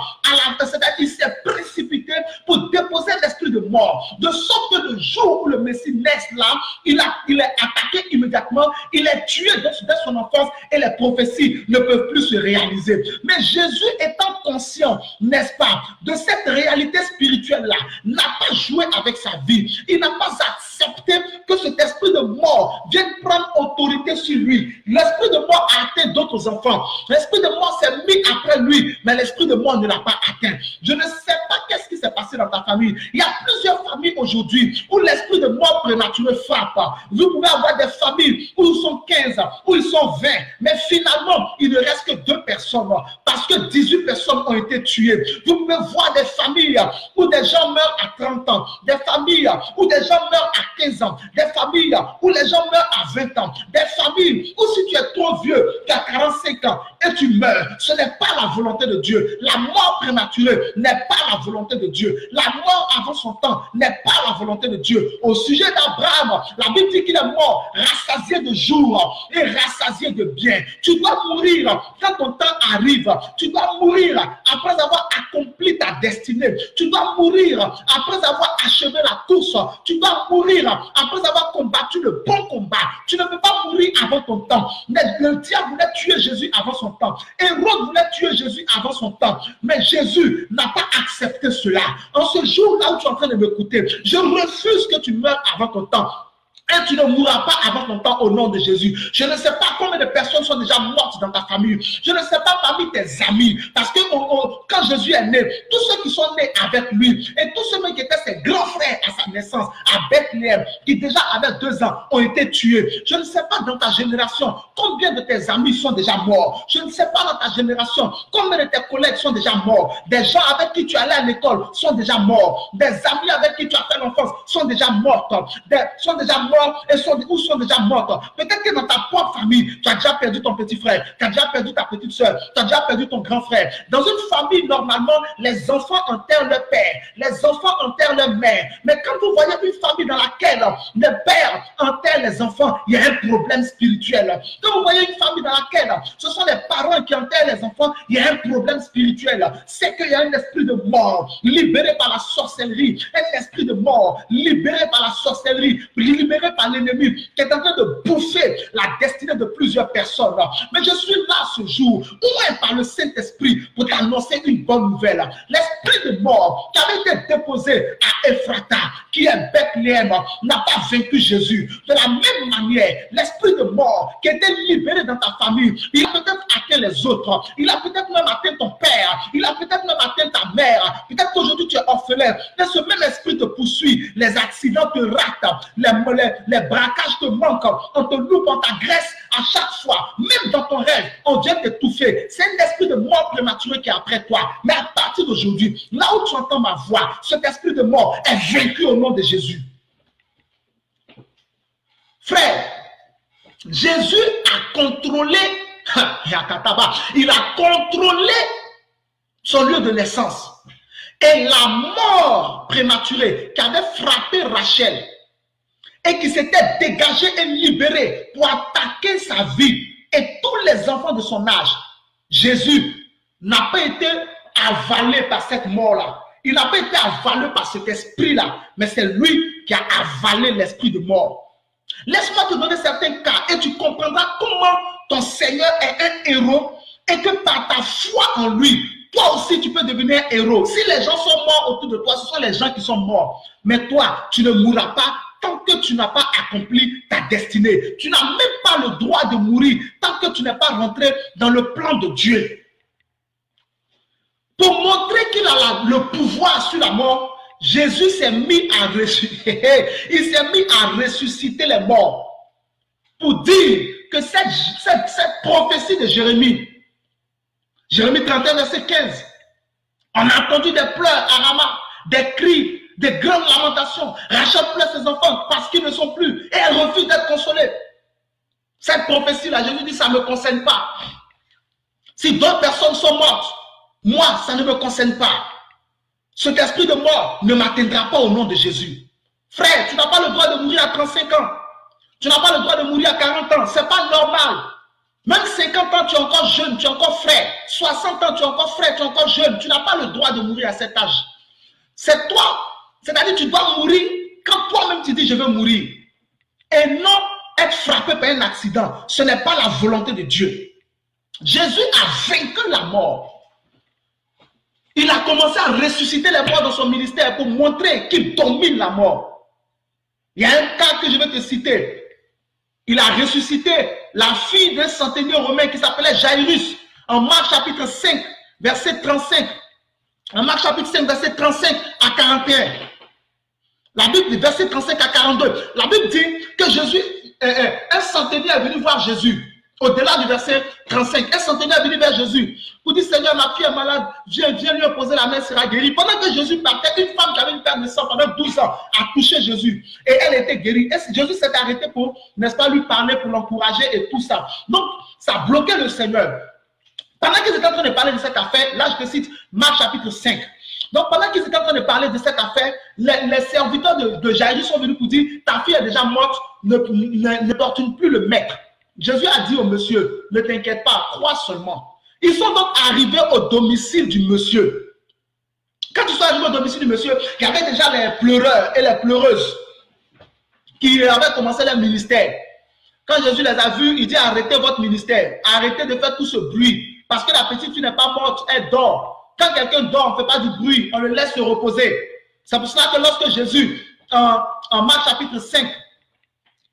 Speaker 1: Il s'est précipité pour déposer l'esprit de mort, de sorte que le jour où le Messie naisse là, il est attaqué immédiatement, il est tué dès son enfance et les prophéties ne peuvent plus se réaliser. Mais Jésus étant conscient, n'est-ce pas, de cette réalité spirituelle là, n'a pas joué avec sa vie. Il n'a pas accepté accepter que cet esprit de mort vienne prendre autorité sur lui. L'esprit de mort a atteint d'autres enfants. L'esprit de mort s'est mis après lui, mais l'esprit de mort ne l'a pas atteint. Je ne sais pas qu'est-ce qui s'est passé dans ta famille. Il y a plusieurs familles aujourd'hui où l'esprit de mort prématuré frappe. Vous pouvez avoir des familles où ils sont 15, où ils sont 20, mais finalement, il ne reste que 2 personnes parce que 18 personnes ont été tuées. Vous pouvez voir des familles où des gens meurent à 30 ans, des familles où des gens meurent à 15 ans, des familles où les gens meurent à 20 ans, des familles où si tu es trop vieux, tu as 45 ans et tu meurs, ce n'est pas la volonté de Dieu. La mort prématurée n'est pas la volonté de Dieu. La mort avant son temps n'est pas la volonté de Dieu. Au sujet d'Abraham, la Bible dit qu'il est mort, rassasié de jours et rassasié de biens. Tu dois mourir quand ton temps arrive. Tu dois mourir après avoir accompli ta destinée. Tu dois mourir après avoir achevé la course. Tu dois mourir après avoir combattu le bon combat. Tu ne peux pas mourir avant ton temps. Mais le diable voulait tuer Jésus avant son temps. Hérode voulait tuer Jésus avant son temps. Mais Jésus n'a pas accepté cela. En ce jour-là où tu es en train de m'écouter, je refuse que tu meurs avant ton temps. Et tu ne mourras pas avant ton temps au nom de Jésus. Je ne sais pas combien de personnes sont déjà mortes dans ta famille. Je ne sais pas parmi tes amis. Parce que quand Jésus est né, tous ceux qui sont nés avec lui et tous ceux qui étaient ses grands frères à sa naissance, à Bethléem, qui déjà avaient 2 ans, ont été tués. Je ne sais pas dans ta génération combien de tes amis sont déjà morts. Je ne sais pas dans ta génération combien de tes collègues sont déjà morts. Des gens avec qui tu allais à l'école sont déjà morts. Des amis avec qui tu as fait l'enfance sont déjà morts. Sont déjà morts et sont déjà mortes. Peut-être que dans ta propre famille, tu as déjà perdu ton petit frère, tu as déjà perdu ta petite soeur, tu as déjà perdu ton grand frère. Dans une famille, normalement, les enfants enterrent leur père, les enfants enterrent leur mère. Mais quand vous voyez une famille dans laquelle le père enterre les enfants, il y a un problème spirituel. Quand vous voyez une famille dans laquelle ce sont les parents qui enterrent les enfants, il y a un problème spirituel. C'est qu'il y a un esprit de mort libéré par la sorcellerie, un esprit de mort libéré par la sorcellerie, libéré par l'ennemi qui est en train de bouffer la destinée de plusieurs personnes. Mais je suis là ce jour, où est par le Saint-Esprit pour t'annoncer une bonne nouvelle. L'esprit de mort qui avait été déposé à Ephrata, qui est Bethléem, n'a pas vaincu Jésus. De la même manière, l'esprit de mort qui était libéré dans ta famille, il a peut-être atteint les autres, il a peut-être même atteint ton père, il a peut-être même atteint ta mère. Peut-être qu'aujourd'hui tu es orphelin, et ce même esprit te poursuit. Les accidents te ratent, les braquages te manquent, on te loupe, on t'agresse à chaque fois. Même dans ton rêve, on vient t'étouffer. C'est un esprit de mort prématuré qui est après toi. Mais à partir d'aujourd'hui, là où tu entends ma voix, cet esprit de mort est vaincu au nom de Jésus. Frère, Jésus a contrôlé, il a contrôlé son lieu de naissance. Et la mort prématurée qui avait frappé Rachel et qui s'était dégagée et libérée pour attaquer sa vie et tous les enfants de son âge, Jésus n'a pas été avalé par cette mort-là. Il n'a pas été avalé par cet esprit-là, mais c'est lui qui a avalé l'esprit de mort. Laisse-moi te donner certains cas et tu comprendras comment ton Seigneur est un héros et que par ta foi en lui, toi aussi tu peux devenir un héros. Si les gens sont morts autour de toi, ce sont les gens qui sont morts. Mais toi, tu ne mourras pas tant que tu n'as pas accompli ta destinée. Tu n'as même pas le droit de mourir tant que tu n'es pas rentré dans le plan de Dieu. Pour montrer qu'il a le pouvoir sur la mort, Jésus s'est mis à ressusciter. Il s'est mis à ressusciter les morts. Pour dire que cette prophétie de Jérémie, Jérémie 31, verset 15, on a entendu des pleurs à Rama, des cris, des grandes lamentations. Rachel pleure ses enfants parce qu'ils ne sont plus et elle refuse d'être consolée. Cette prophétie-là, Jésus dit, ça ne me concerne pas. Si d'autres personnes sont mortes, moi, ça ne me concerne pas. Cet esprit de mort ne m'atteindra pas au nom de Jésus. Frère, tu n'as pas le droit de mourir à 35 ans. Tu n'as pas le droit de mourir à 40 ans. Ce n'est pas normal. Même 50 ans, tu es encore jeune, tu es encore frais. 60 ans, tu es encore frais, tu es encore jeune. Tu n'as pas le droit de mourir à cet âge. C'est toi. C'est-à-dire tu dois mourir quand toi-même tu dis je veux mourir. Et non être frappé par un accident. Ce n'est pas la volonté de Dieu. Jésus a vaincu la mort. Il a commencé à ressusciter les morts dans son ministère pour montrer qu'il domine la mort. Il y a un cas que je vais te citer. Il a ressuscité la fille d'un centenier romain qui s'appelait Jairus. En Marc chapitre 5, verset 35. En Marc chapitre 5, verset 35 à 41. La Bible dit, verset 35 à 42. La Bible dit que Jésus, un centenier est venu voir Jésus. Au-delà du verset 35, un centenier est venu vers Jésus pour dire, Seigneur, ma fille est malade, viens lui imposer la main, elle sera guérie. Pendant que Jésus partait, une femme qui avait une perte de sang pendant 12 ans a touché Jésus et elle était guérie. Et Jésus s'est arrêté pour, n'est-ce pas, lui parler, pour l'encourager et tout ça. Donc, ça bloquait le Seigneur. Pendant qu'ils étaient en train de parler de cette affaire, là je te cite Marc chapitre 5. Donc, pendant qu'ils étaient en train de parler de cette affaire, les serviteurs de Jairus sont venus pour dire, ta fille est déjà morte, ne torture plus le maître. Jésus a dit au monsieur, ne t'inquiète pas, crois seulement. Ils sont donc arrivés au domicile du monsieur. Quand ils sont arrivés au domicile du monsieur, il y avait déjà les pleureurs et les pleureuses qui avaient commencé leur ministère. Quand Jésus les a vus, il dit, arrêtez votre ministère, arrêtez de faire tout ce bruit, parce que la petite fille n'est pas morte, elle dort. Quand quelqu'un dort, on ne fait pas du bruit, on le laisse se reposer. C'est pour cela que lorsque Jésus, en Marc chapitre 5,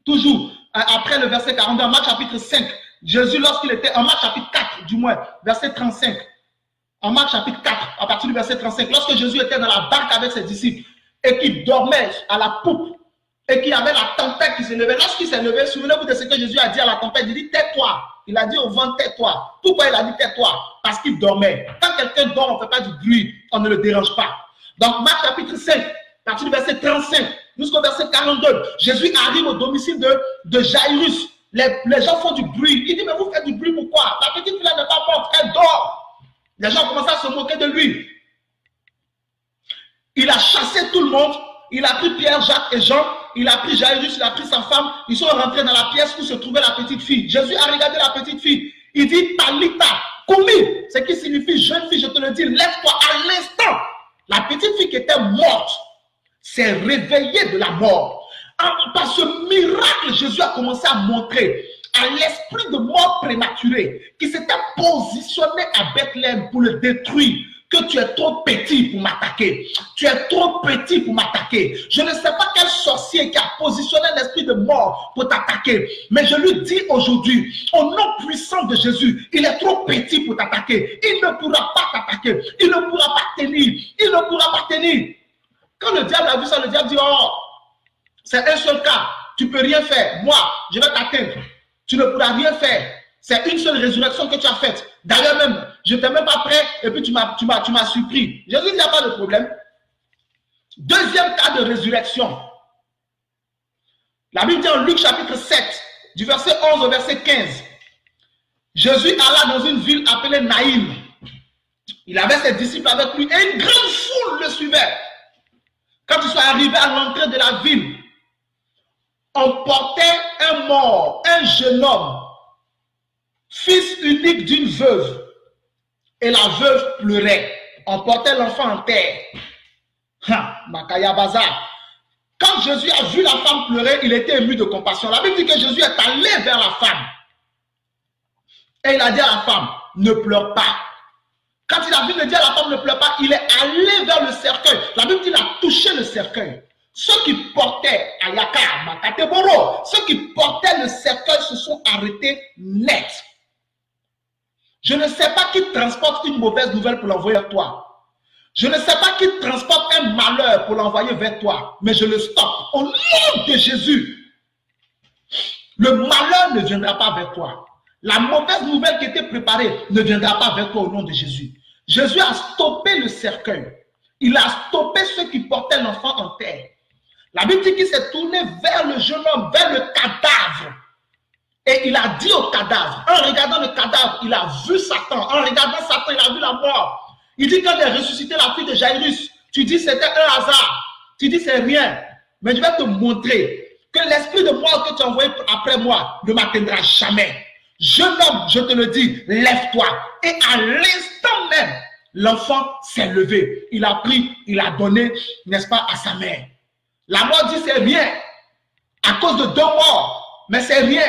Speaker 1: toujours, après le verset 42, en Marc chapitre 5, Jésus, lorsqu'il était, en Marc chapitre 4, du moins, verset 35, en Marc chapitre 4, à partir du verset 35, lorsque Jésus était dans la barque avec ses disciples, et qu'il dormait à la poupe, et qu'il y avait la tempête qui s'est levée, lorsqu'il s'est levé, souvenez-vous de ce que Jésus a dit à la tempête, il dit, tais-toi. Il a dit au vent, tais-toi. Pourquoi il a dit tais-toi? Parce qu'il dormait. Quand quelqu'un dort, on ne fait pas du bruit, on ne le dérange pas. Donc, Marc chapitre 5, à partir du verset 35 jusqu'au verset 42, Jésus arrive au domicile de Jairus. Les gens font du bruit. Il dit, mais vous faites du bruit, pourquoi? La petite fille n'est pas morte, elle dort. Les gens commencent à se moquer de lui. Il a chassé tout le monde. Il a pris Pierre, Jacques et Jean. Il a pris Jairus, il a pris sa femme. Ils sont rentrés dans la pièce où se trouvait la petite fille. Jésus a regardé la petite fille. Il dit, Talita, Koumi, ce qui signifie jeune fille, je te le dis, lève-toi. À l'instant, la petite fille qui était morte s'est réveillée de la mort. Par ce miracle, Jésus a commencé à montrer à l'esprit de mort prématuré qui s'était positionné à Bethléem pour le détruire, que tu es trop petit pour m'attaquer. Tu es trop petit pour m'attaquer. Je ne sais pas quel sorcier qui a positionné l'esprit de mort pour t'attaquer. Mais je lui dis aujourd'hui, au nom puissant de Jésus, il est trop petit pour t'attaquer. Il ne pourra pas t'attaquer. Il ne pourra pas tenir. Il ne pourra pas tenir. Quand le diable a vu ça, le diable dit, oh, c'est un seul cas. Tu ne peux rien faire. Moi, je vais t'atteindre. Tu ne pourras rien faire. C'est une seule résurrection que tu as faite. D'ailleurs même, je n'étais même pas prêt et puis tu m'as surpris. Jésus dit, il n'y a pas de problème. Deuxième cas de résurrection. La Bible dit en Luc chapitre 7, du verset 11 au verset 15. Jésus alla dans une ville appelée Naïm. Il avait ses disciples avec lui et une grande foule le suivait. Quand ils sont arrivés à l'entrée de la ville, on portait un mort, un jeune homme, fils unique d'une veuve. Et la veuve pleurait. On portait l'enfant en terre. Makaya Bazar. Quand Jésus a vu la femme pleurer, il était ému de compassion. La Bible dit que Jésus est allé vers la femme. Et il a dit à la femme, ne pleure pas. Quand il a vu le dire à la femme, ne pleure pas, il est allé vers le cercueil. La Bible dit qu'il a touché le cercueil. Ceux qui portaient Ayaka, Makateboro, ceux qui portaient le cercueil se sont arrêtés net. Je ne sais pas qui transporte une mauvaise nouvelle pour l'envoyer vers toi. Je ne sais pas qui transporte un malheur pour l'envoyer vers toi. Mais je le stoppe. Au nom de Jésus, le malheur ne viendra pas vers toi. La mauvaise nouvelle qui était préparée ne viendra pas vers toi au nom de Jésus. Jésus a stoppé le cercueil. Il a stoppé ceux qui portaient l'enfant en terre. La Bible dit qu'il s'est tourné vers le jeune homme, vers le cadavre. Et il a dit au cadavre, en regardant le cadavre, il a vu Satan. En regardant Satan, il a vu la mort. Il dit quand il a ressuscité la fille de Jairus, tu dis c'était un hasard. Tu dis c'est rien. Mais je vais te montrer que l'esprit de mort que tu as envoyé après moi ne m'atteindra jamais. Jeune homme, je te le dis, lève-toi. Et à l'instant même, l'enfant s'est levé. Il a pris, il a donné, n'est-ce pas, à sa mère. La mort dit c'est rien. À cause de 2 morts. Mais c'est rien.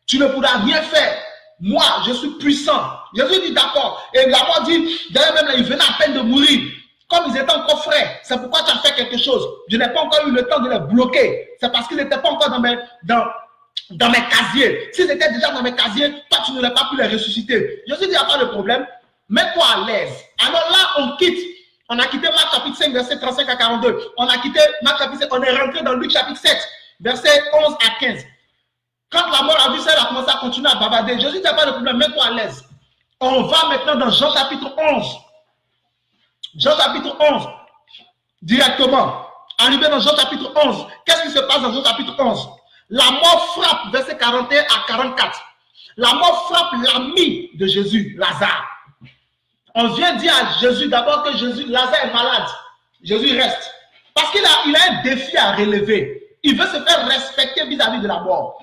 Speaker 1: Tu ne pourras rien faire. Moi, je suis puissant. Jésus dit d'accord. Et la mort dit, d'ailleurs même là, il venait à peine de mourir. Comme ils étaient encore frais, c'est pourquoi tu as fait quelque chose. Je n'ai pas encore eu le temps de les bloquer. C'est parce qu'ils n'étaient pas encore dans mes casiers. S'ils étaient déjà dans mes casiers, toi, tu n'aurais pas pu les ressusciter. Jésus dit, il n'y a pas de problème. Mets-toi à l'aise. Alors là, on quitte. On a quitté Marc chapitre 5, verset 35 à 42. On a quitté Marc chapitre 5. On est rentré dans Luc chapitre 7, verset 11 à 15. Quand la mort a vu ça, elle a commencé à continuer à bavarder. Jésus dit, il n'y a pas de problème. Mets-toi à l'aise. On va maintenant dans Jean chapitre 11. Jean chapitre 11. Directement. Arrivé dans Jean chapitre 11. Qu'est-ce qui se passe dans Jean chapitre 11? La mort frappe, verset 41 à 44. La mort frappe l'ami de Jésus, Lazare. On vient dire à Jésus d'abord que Lazare est malade. Jésus reste. Parce qu'il a un défi à relever. Il veut se faire respecter vis-à-vis de la mort.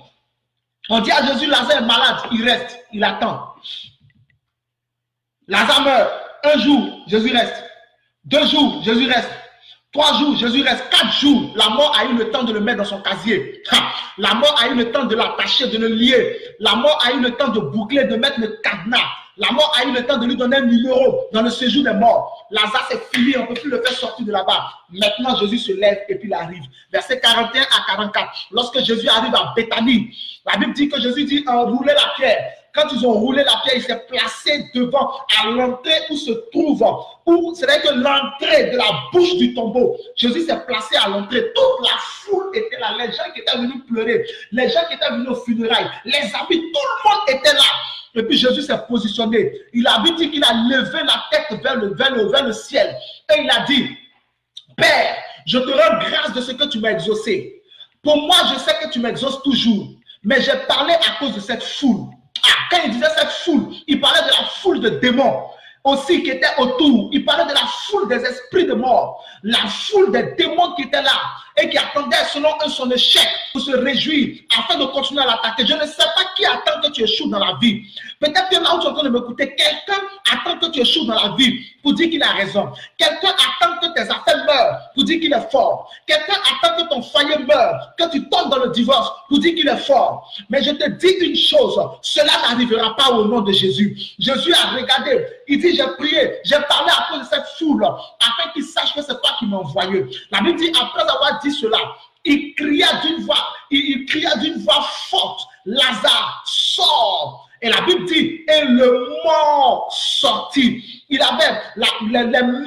Speaker 1: On dit à Jésus, Lazare est malade. Il reste. Il attend. Lazare meurt. Un jour, Jésus reste. 2 jours, Jésus reste. 3 jours, Jésus reste. 4 jours, la mort a eu le temps de le mettre dans son casier. La mort a eu le temps de l'attacher, de le lier. La mort a eu le temps de boucler, de mettre le cadenas. La mort a eu le temps de lui donner un numéro dans le séjour des morts. Lazare, c'est fini, on ne peut plus le faire sortir de là-bas. Maintenant, Jésus se lève et puis il arrive. Verset 41 à 44. Lorsque Jésus arrive à Béthanie, la Bible dit que Jésus dit enrouler la pierre. Quand ils ont roulé la pierre, il s'est placé devant, à l'entrée où se trouve, c'est-à-dire que l'entrée de la bouche du tombeau. Jésus s'est placé à l'entrée. Toute la foule était là. Les gens qui étaient venus pleurer, les gens qui étaient venus aux funérailles, les amis, tout le monde était là. Et puis Jésus s'est positionné. Il a dit qu'il a levé la tête vers le ciel. Et il a dit, Père, je te rends grâce de ce que tu m'as exaucé. Pour moi, je sais que tu m'exauces toujours. Mais j'ai parlé à cause de cette foule. Quand il disait cette foule, il parlait de la foule de démons aussi qui étaient autour. Il parlait de la foule des esprits de mort, la foule des démons qui étaient là et qui attendaient selon eux son échec pour se réjouir afin de continuer à l'attaquer. Je ne sais pas qui attend que tu échoues dans la vie. Peut-être que là où tu es en train de m'écouter, quelqu'un attend que tu échoues dans la vie pour dire qu'il a raison. Quelqu'un attend que tes affaires meurent pour dire qu'il est fort. Quelqu'un attend que ton foyer meure, que tu tombes dans le divorce pour dire qu'il est fort. Mais je te dis une chose, cela n'arrivera pas au nom de Jésus. Jésus a regardé, il dit, j'ai prié, j'ai parlé à cause de cette foule afin qu'ils sachent que c'est toi qui m'as envoyé. La Bible dit, après avoir dit cela, il cria d'une voix forte, Lazare, sors. Et la Bible dit, et le mort sortit. Il avait les mains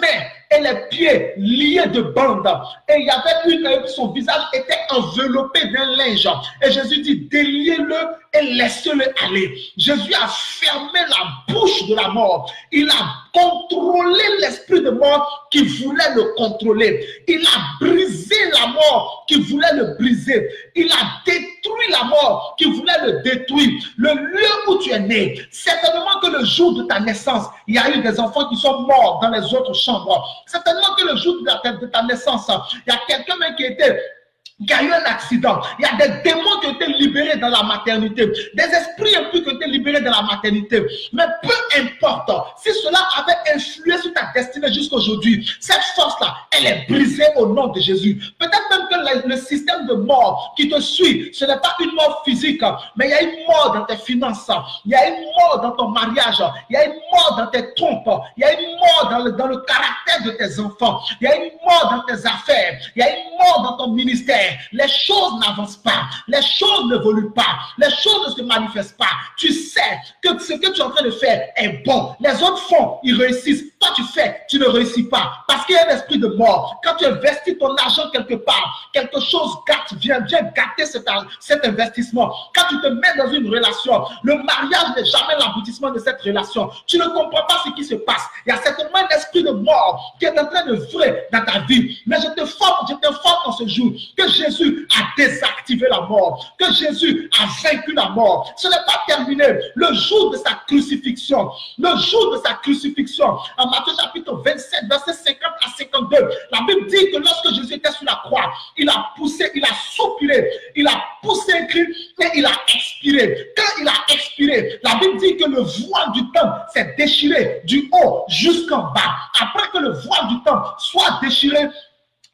Speaker 1: et les pieds liés de bandes. Et il y avait son visage était enveloppé d'un linge. Et Jésus dit, déliez-le et laissez-le aller. Jésus a fermé la bouche de la mort. Il a contrôlé l'esprit de mort qui voulait le contrôler. Il a brisé la mort qui voulait le briser. Il a détruit la mort qui voulait le détruire. Le lieu où tu es né, certainement que le jour de ta naissance, il y a eu des enfants qui sont morts dans les autres chambres. Certainement que le jour de ta naissance, il y a quelqu'un qui a eu un accident. Il y a des démons qui ont été libérés dans la maternité. Des esprits impurs qui ont été libérés dans la maternité. Mais peu importe, si cela avait influé sur ta destinée jusqu'aujourd'hui, cette force-là, elle est brisée au nom de Jésus. Peut-être même que le système de mort qui te suit, ce n'est pas une mort physique, mais il y a une mort dans tes finances, il y a une mort dans ton mariage, il y a une mort dans tes trompes, il y a une mort dans le caractère de tes enfants, il y a une mort dans tes affaires, il y a une mort dans ton ministère. Les choses n'avancent pas, les choses n'évoluent pas, les choses ne se manifestent pas. Tu sais que ce que tu es en train de faire est bon. Les autres font, ils réussissent. Toi, tu fais, tu ne réussis pas. Parce qu'il y a un esprit de mort. Quand tu investis ton argent quelque part, quelque chose vient gâter cet investissement. Quand tu te mets dans une relation, le mariage n'est jamais l'aboutissement de cette relation. Tu ne comprends pas ce qui se passe. Il y a certainement un esprit de mort qui est en train de vrai dans ta vie. Mais je te forme en ce jour que Jésus a désactivé la mort, que Jésus a vaincu la mort. Ce n'est pas terminé. Le jour de sa crucifixion, en Matthieu chapitre 27, verset 50 à 52, la Bible dit que lorsque Jésus était sur la croix, il a poussé, il a soupiré, il a poussé un cri et il a expiré. Quand il a expiré, la Bible dit que le voile du temple s'est déchiré du haut jusqu'en bas. Après que le voile du temple soit déchiré,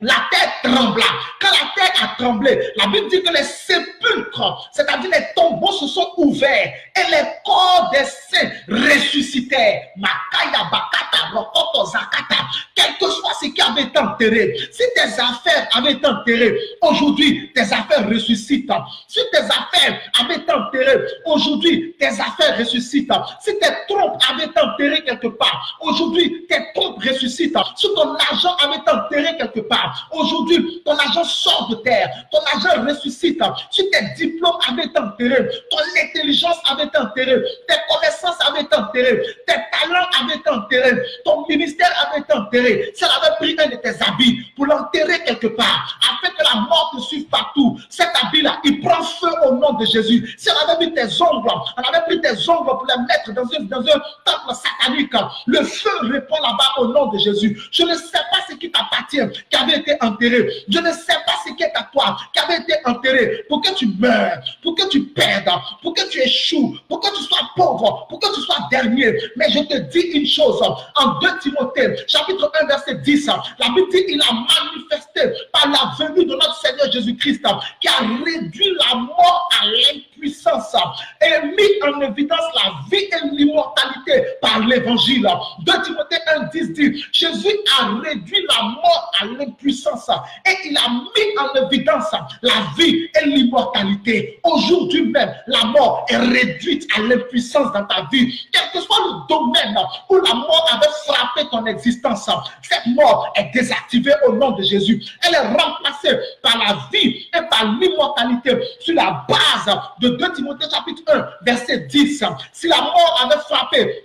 Speaker 1: la terre trembla. Quand la terre a tremblé, la Bible dit que les sépulcres, c'est-à-dire les tombeaux, se sont ouverts et les corps des saints ressuscitèrent. Makaya bakata, rokoto zakata. Quel que soit ce qui avait été enterré, si tes affaires avaient été enterrées, aujourd'hui tes affaires ressuscitent. Si tes affaires avaient été enterrées, aujourd'hui tes affaires ressuscitent. Si tes trompes avaient été enterrées quelque part, aujourd'hui tes trompes ressuscitent. Si ton argent avait été enterré quelque part, aujourd'hui, ton argent sort de terre, ton argent ressuscite. Si tes diplômes avaient été enterrés, ton intelligence avait été enterrée, tes connaissances avaient été enterrées, tes talents avaient été enterrés, ton ministère avait été enterré. Si elle avait pris un de tes habits pour l'enterrer quelque part, afin que la mort te suive partout, cet habit-là, il prend feu au nom de Jésus. Si elle avait mis tes ongles, elle avait pris tes ongles pour les mettre dans un temple satanique, le feu répond là-bas au nom de Jésus. Je ne sais pas ce qui t'appartient, qui avait été enterré. Je ne sais pas ce qui est à toi, qui avait été enterré, pour que tu meurs, pour que tu perdes, pour que tu échoues, pour que tu sois pauvre, pour que tu sois dernier. Mais je te dis une chose, en 2 Timothée, chapitre 1, verset 10, la Bible dit, il a manifesté par la venue de notre Seigneur Jésus-Christ, qui a réduit la mort à l'impuissance et mis en évidence la vie et l'immortalité par l'évangile. 2 Timothée 1, 10 dit, Jésus a réduit la mort à l'impuissance et il a mis en évidence la vie et l'immortalité. Aujourd'hui même, la mort est réduite à l'impuissance dans ta vie. Quel que soit le domaine où la mort avait frappé ton existence, cette mort est désactivée au nom de Jésus. Elle est remplacée par la vie et par l'immortalité sur la base de 2 Timothée chapitre 1, verset 10. Si la mort avait frappé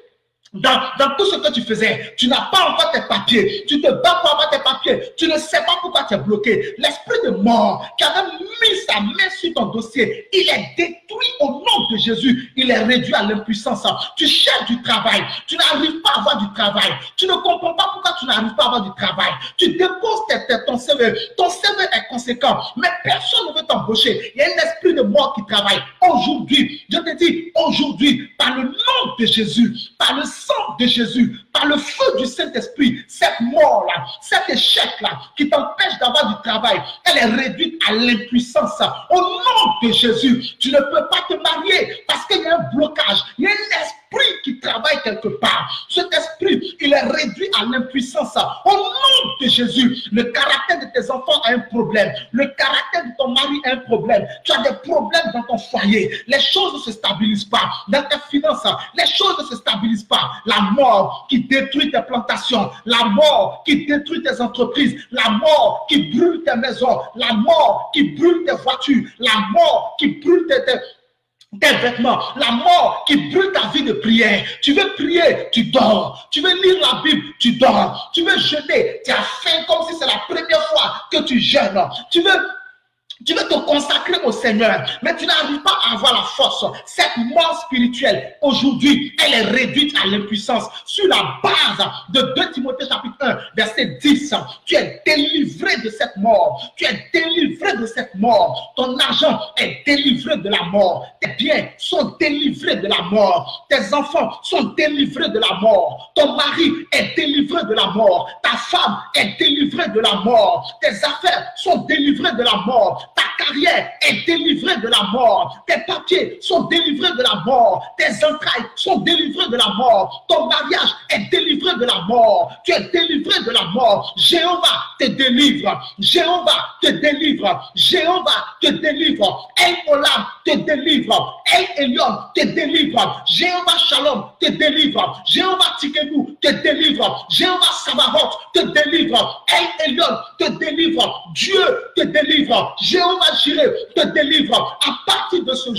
Speaker 1: dans tout ce que tu faisais, tu n'as pas encore tes papiers, tu te bats pour avoir tes papiers, tu ne sais pas pourquoi tu es bloqué. L'esprit de mort qui avait mis sa main sur ton dossier, il est détruit au nom de Jésus, il est réduit à l'impuissance. Tu cherches du travail, tu n'arrives pas à avoir du travail, tu ne comprends pas pourquoi tu n'arrives pas à avoir du travail, tu déposes ton CV est conséquent, mais personne ne veut t'embaucher. Il y a un esprit de mort qui travaille. Aujourd'hui, je te dis, aujourd'hui, par le nom de Jésus, par le sang de Jésus, par le feu du Saint-Esprit, cette mort-là, cet échec-là qui t'empêche d'avoir du travail, elle est réduite à l'impuissance. Au nom de Jésus, tu ne peux pas te marier parce qu'il y a un blocage, il y a un esprit qui travaille quelque part. Cet esprit, il est réduit à l'impuissance. Au nom de Jésus, le caractère de tes enfants a un problème. Le caractère de ton mari a un problème. Tu as des problèmes dans ton foyer. Les choses ne se stabilisent pas. Dans tes finances, les choses ne se stabilisent pas. La mort qui détruit tes plantations. La mort qui détruit tes entreprises. La mort qui brûle tes maisons. La mort qui brûle tes voitures. La mort qui brûle tes vêtements, la mort qui brûle ta vie de prière. Tu veux prier, tu dors. Tu veux lire la Bible, tu dors. Tu veux jeûner, tu as faim comme si c'est la première fois que tu jeûnes. Tu veux te consacrer au Seigneur, mais tu n'arrives pas à avoir la force. Cette mort spirituelle, aujourd'hui, elle est réduite à l'impuissance. Sur la base de 2 Timothée chapitre 1, verset 10, tu es délivré de cette mort. Tu es délivré de cette mort. Ton argent est délivré de la mort. Tes biens sont délivrés de la mort. Tes enfants sont délivrés de la mort. Ton mari est délivré de la mort. Ta femme est délivrée de la mort. Tes affaires sont délivrées de la mort. Ta carrière est délivrée de la mort. Tes papiers sont délivrés de la mort. Tes entrailles sont délivrées de la mort. Ton mariage est délivré de la mort. Tu es délivré de la mort. Jéhovah te délivre. Jéhovah te délivre. Jéhovah te délivre. El Olam te délivre. El Elyon te délivre. Jéhovah Shalom te délivre. Jéhovah Tikenu te délivre. Jéhovah Sabaoth te délivre. El Elyon te délivre. Dieu te délivre. Jéhovah Jireh te délivre. À partir de ce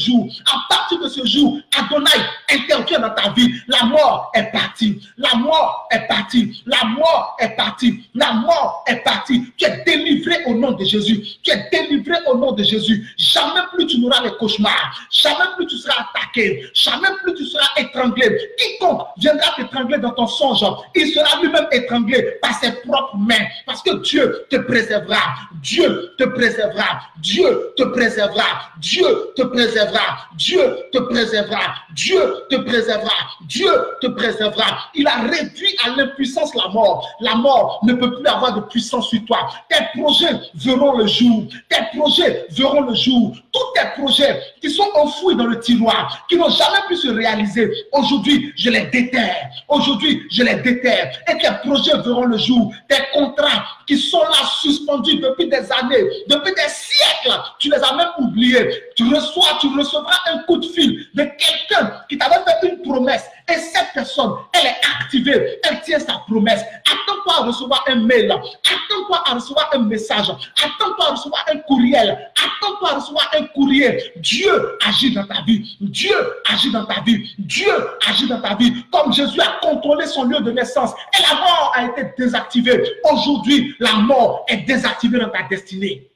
Speaker 1: jour, Adonai intervient dans ta vie. La mort est partie. La mort est partie. La mort est partie. La mort est partie. Tu es délivré au nom de Jésus. Tu es délivré au nom de Jésus. Jamais plus tu n'auras les cauchemars. cauchemars. Jamais plus tu seras attaqué. Jamais plus tu seras étranglé. Quiconque viendra t'étrangler dans ton songe, il sera lui-même étranglé par ses propres mains. Parce que Dieu te préservera. Dieu te préservera. Dieu te préservera. Dieu te préservera. Dieu te préservera. Dieu te préservera. Dieu te préservera. Il a réduit à l'impuissance la mort. La mort ne peut plus avoir de puissance sur toi. Tes projets verront le jour. Tes projets verront le jour. Tous tes projets qui sont enfouis dans le tiroir, qui n'ont jamais pu se réaliser, aujourd'hui, je les déterre. Aujourd'hui, je les déterre. Et tes projets verront le jour. Tes contrats qui sont là suspendus depuis des années, depuis des siècles, tu les as même oubliés. Tu recevras un coup de fil de quelqu'un qui t'avait fait une promesse. Et cette personne, elle est activée, elle tient sa promesse. Attends-toi à recevoir un mail, attends-toi à recevoir un message, attends-toi à recevoir un courriel, attends-toi à recevoir un courrier. Dieu agit dans ta vie, Dieu agit dans ta vie, Dieu agit dans ta vie. Comme Jésus a contrôlé son lieu de naissance et la mort a été désactivée. Aujourd'hui, la mort est désactivée dans ta destinée.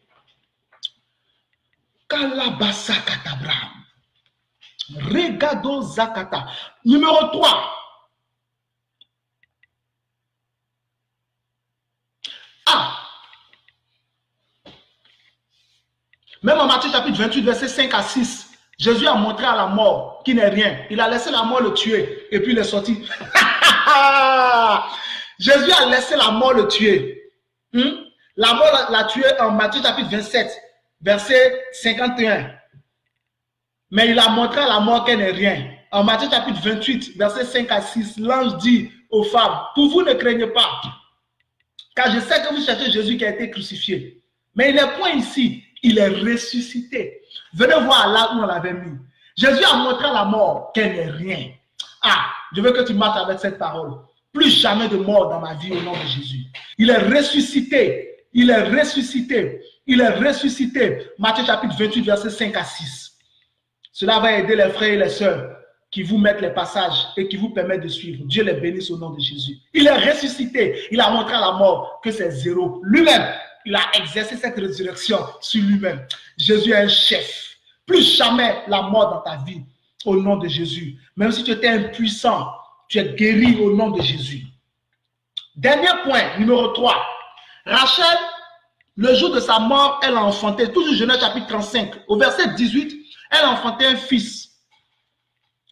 Speaker 1: Kalabasa katabra. Regado zakata. Numéro 3. Même en Matthieu chapitre 28, verset 5 à 6, Jésus a montré à la mort qu'il n'est rien. Il a laissé la mort le tuer et puis il est sorti. Jésus a laissé la mort le tuer. La mort l'a tué en Matthieu chapitre 27, verset 51. Mais il a montré à la mort qu'elle n'est rien. En Matthieu chapitre 28, verset 5 à 6, l'ange dit aux femmes, pour vous ne craignez pas, car je sais que vous cherchez Jésus qui a été crucifié. Mais il n'est point ici, il est ressuscité. Venez voir là où on l'avait mis. Jésus a montré à la mort qu'elle n'est rien. Je veux que tu marches avec cette parole. Plus jamais de mort dans ma vie au nom de Jésus. Il est ressuscité. Il est ressuscité. Il est ressuscité. Matthieu chapitre 28, verset 5 à 6. Cela va aider les frères et les sœurs qui vous mettent les passages et qui vous permettent de suivre. Dieu les bénisse au nom de Jésus. Il est ressuscité. Il a montré à la mort que c'est zéro. Lui-même, il a exercé cette résurrection sur lui-même. Jésus est un chef. Plus jamais la mort dans ta vie au nom de Jésus. Même si tu étais impuissant, tu es guéri au nom de Jésus. Dernier point, numéro 3. Rachel, le jour de sa mort, elle a enfanté, toujours Genèse chapitre 35, au verset 18, elle a enfanté un fils.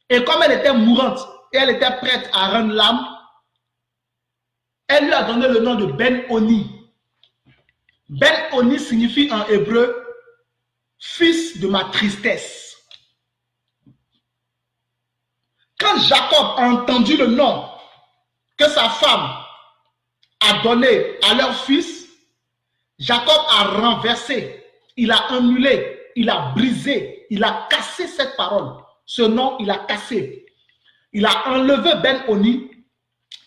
Speaker 1: Et comme elle était mourante et elle était prête à rendre l'âme, elle lui a donné le nom de Ben-Oni. Ben-Oni signifie en hébreu fils de ma tristesse. Quand Jacob a entendu le nom que sa femme a donné à leur fils, Jacob a renversé, il a annulé, il a brisé, il a cassé cette parole. Ce nom, il a cassé. Il a enlevé Ben-Oni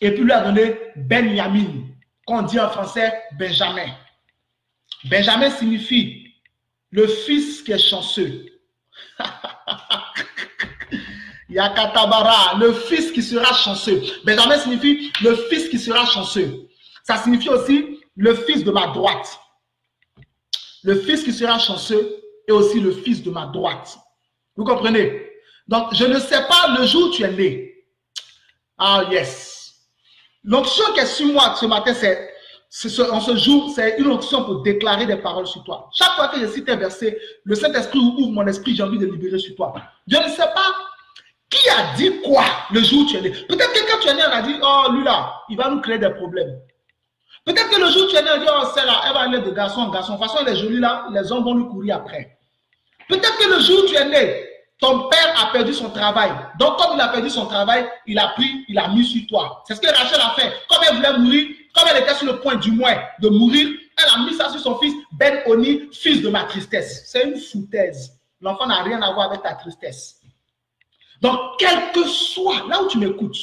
Speaker 1: et puis lui a donné Benjamin, qu'on dit en français Benjamin. Benjamin signifie le fils qui est chanceux. Yakatabara, le fils qui sera chanceux. Benjamin signifie le fils qui sera chanceux. Ça signifie aussi le fils de ma droite. Le fils qui sera chanceux est aussi le fils de ma droite. Vous comprenez? Donc, je ne sais pas le jour où tu es né. Ah, yes. L'onction qui est sur moi ce matin, en ce jour, c'est une onction pour déclarer des paroles sur toi. Chaque fois que je cite un verset, le Saint-Esprit ouvre mon esprit, j'ai envie de libérer sur toi. Je ne sais pas qui a dit quoi le jour où tu es né. Peut-être que quand tu es né, on a dit, oh, lui là, il va nous créer des problèmes. Peut-être que le jour où tu es né, on a dit, oh, celle-là, elle va aller de garçon en garçon. De toute façon, elle est jolie là, les hommes vont lui courir après. Peut-être que le jour où tu es né, ton père a perdu son travail. Donc, comme il a perdu son travail, il a pris, il a mis sur toi. C'est ce que Rachel a fait. Comme elle voulait mourir, comme elle était sur le point du moins de mourir, elle a mis ça sur son fils, Ben-Oni, fils de ma tristesse. C'est une foutaise. L'enfant n'a rien à voir avec ta tristesse. Donc, quel que soit, là où tu m'écoutes,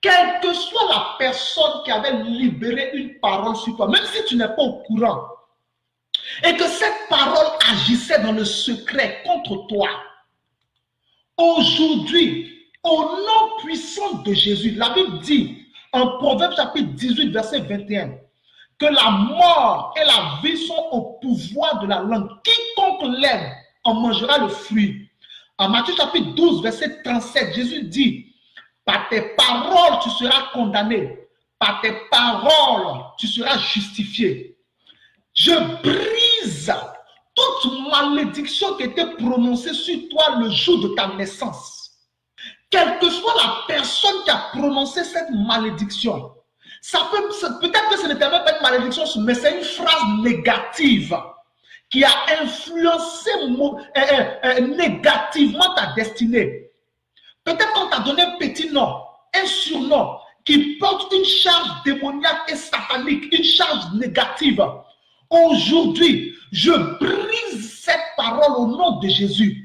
Speaker 1: quelle que soit la personne qui avait libéré une parole sur toi, même si tu n'es pas au courant, et que cette parole agissait dans le secret contre toi, aujourd'hui, au nom puissant de Jésus, la Bible dit en Proverbe chapitre 18, verset 21, que la mort et la vie sont au pouvoir de la langue. Quiconque l'aime en mangera le fruit. En Matthieu chapitre 12, verset 37, Jésus dit, par tes paroles, tu seras condamné. Par tes paroles, tu seras justifié. Je brise toute malédiction qui était prononcée sur toi le jour de ta naissance. Quelle que soit la personne qui a prononcé cette malédiction, peut-être que ce n'était même pas une malédiction, mais c'est une phrase négative qui a influencé négativement ta destinée. Peut-être qu'on t'a donné un petit nom, un surnom qui porte une charge démoniaque et satanique, une charge négative. Aujourd'hui, je brise cette parole au nom de Jésus.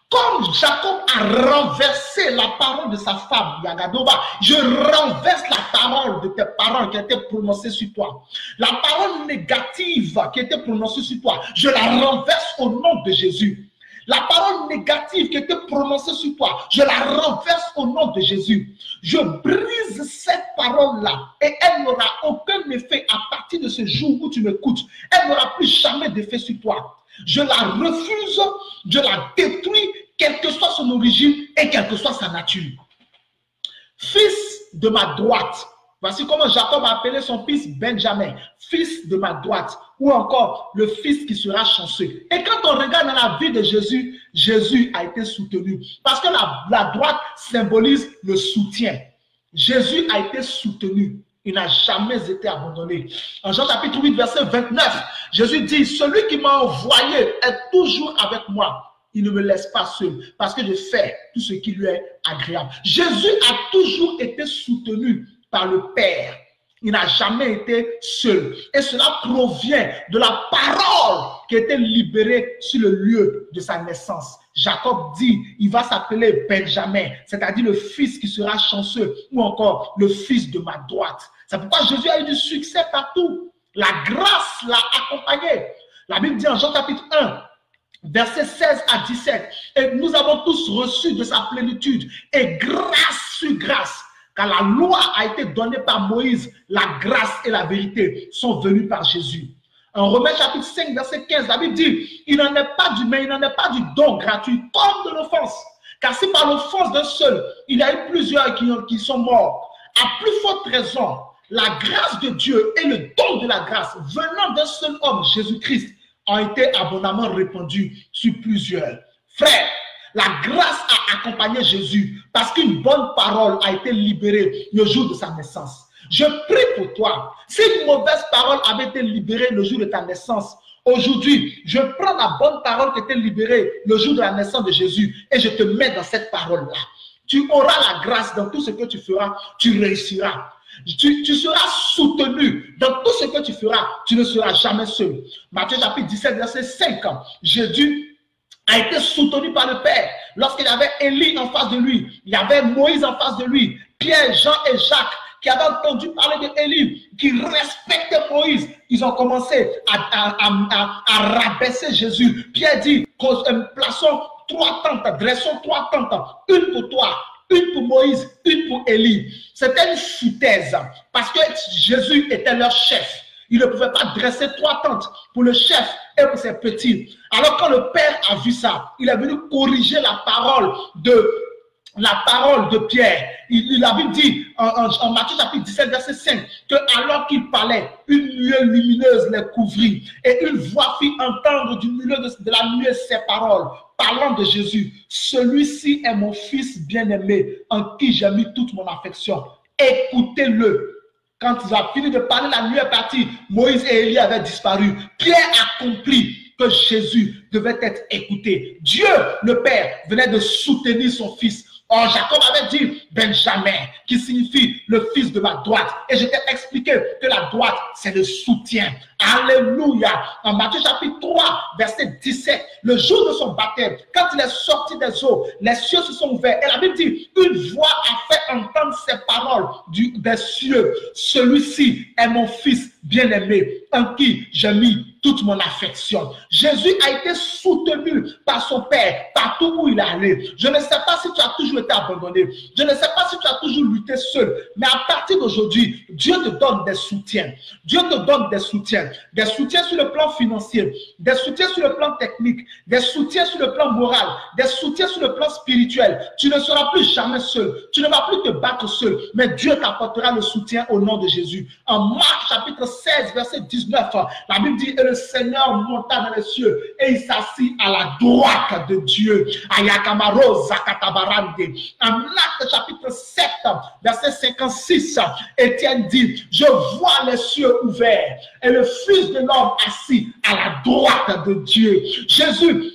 Speaker 1: Comme Jacob a renversé la parole de sa femme, Yagadoba, je renverse la parole de tes paroles qui a été prononcée sur toi. La parole négative qui a été prononcée sur toi, je la renverse au nom de Jésus. La parole négative qui a été prononcée sur toi, je la renverse au nom de Jésus. Je brise cette parole-là et elle n'aura aucun effet à partir de ce jour où tu m'écoutes. Elle n'aura plus jamais d'effet sur toi. Je la refuse, je la détruis, quelle que soit son origine et quelle que soit sa nature. Fils de ma droite. Voici comment Jacob a appelé son fils Benjamin, fils de ma droite, ou encore le fils qui sera chanceux. Et quand on regarde dans la vie de Jésus, Jésus a été soutenu. Parce que la droite symbolise le soutien. Jésus a été soutenu. Il n'a jamais été abandonné. En Jean chapitre 8, verset 29, Jésus dit, celui qui m'a envoyé est toujours avec moi. Il ne me laisse pas seul parce que je fais tout ce qui lui est agréable. Jésus a toujours été soutenu par le Père. Il n'a jamais été seul. Et cela provient de la parole qui a été libérée sur le lieu de sa naissance. Jacob dit, il va s'appeler Benjamin, c'est-à-dire le fils qui sera chanceux, ou encore le fils de ma droite. C'est pourquoi Jésus a eu du succès partout. La grâce l'a accompagné. La Bible dit en Jean chapitre 1, versets 16 à 17, et nous avons tous reçu de sa plénitude, et grâce sur grâce. Car la loi a été donnée par Moïse, la grâce et la vérité sont venues par Jésus. En Romains chapitre 5, verset 15, la Bible dit, il n'en est pas du don gratuit, comme de l'offense. Car si par l'offense d'un seul, il y a eu plusieurs qui sont morts, à plus forte raison, la grâce de Dieu et le don de la grâce venant d'un seul homme, Jésus-Christ, ont été abondamment répandus sur plusieurs. Frères, la grâce a accompagné Jésus parce qu'une bonne parole a été libérée le jour de sa naissance. Je prie pour toi. Si une mauvaise parole avait été libérée le jour de ta naissance, aujourd'hui, je prends la bonne parole qui a été libérée le jour de la naissance de Jésus et je te mets dans cette parole-là. Tu auras la grâce dans tout ce que tu feras, tu réussiras. Tu seras soutenu dans tout ce que tu feras, tu ne seras jamais seul. Matthieu chapitre 17, verset 5, Jésus a été soutenu par le Père. Lorsqu'il y avait Élie en face de lui, il y avait Moïse en face de lui, Pierre, Jean et Jacques qui avaient entendu parler de Élie, qui respectaient Moïse, ils ont commencé à rabaisser Jésus. Pierre dit, plaçons 3 tentes, dressons 3 tentes, une pour toi, une pour Moïse, une pour Élie. C'était une foutaise parce que Jésus était leur chef. Il ne pouvait pas dresser 3 tentes pour le chef et pour ses petits. Alors quand le Père a vu ça, il est venu corriger la parole de Pierre. La Bible dit en Matthieu chapitre 17 verset 5 que alors qu'il parlait, une nuée lumineuse les couvrit et une voix fit entendre du milieu de la nuée ces paroles parlant de Jésus. Celui-ci est mon fils bien-aimé en qui j'ai mis toute mon affection. Écoutez-le. Quand il a fini de parler, la nuit est partie. Moïse et Élie avaient disparu. Pierre a compris que Jésus devait être écouté. Dieu, le Père, venait de soutenir son fils. Or, Jacob avait dit Benjamin, qui signifie le fils de ma droite. Et je t'ai expliqué que la droite, c'est le soutien. Alléluia. En Matthieu chapitre 3, verset 17, le jour de son baptême, quand il est sorti des eaux, les cieux se sont ouverts. Et la Bible dit, une voix a fait entendre ces paroles des cieux. Celui-ci est mon fils bien-aimé en qui j'ai mis toute mon affection. Jésus a été soutenu par son Père partout où il est allé. Je ne sais pas si tu as toujours été abandonné. Je ne sais pas si tu as toujours lutté seul. Mais à partir d'aujourd'hui, Dieu te donne des soutiens. Dieu te donne des soutiens. Des soutiens sur le plan financier, des soutiens sur le plan technique, des soutiens sur le plan moral, des soutiens sur le plan spirituel. Tu ne seras plus jamais seul. Tu ne vas plus te battre seul. Mais Dieu t'apportera le soutien au nom de Jésus. En Marc chapitre 16, verset 19, la Bible dit, et le Seigneur monta dans les cieux et il s'assit à la droite de Dieu. Ayakamaro Zakatabarande. En Acte chapitre 7, verset 56, Étienne dit, je vois les cieux ouverts et le Fils de l'homme assis à la droite de Dieu. Jésus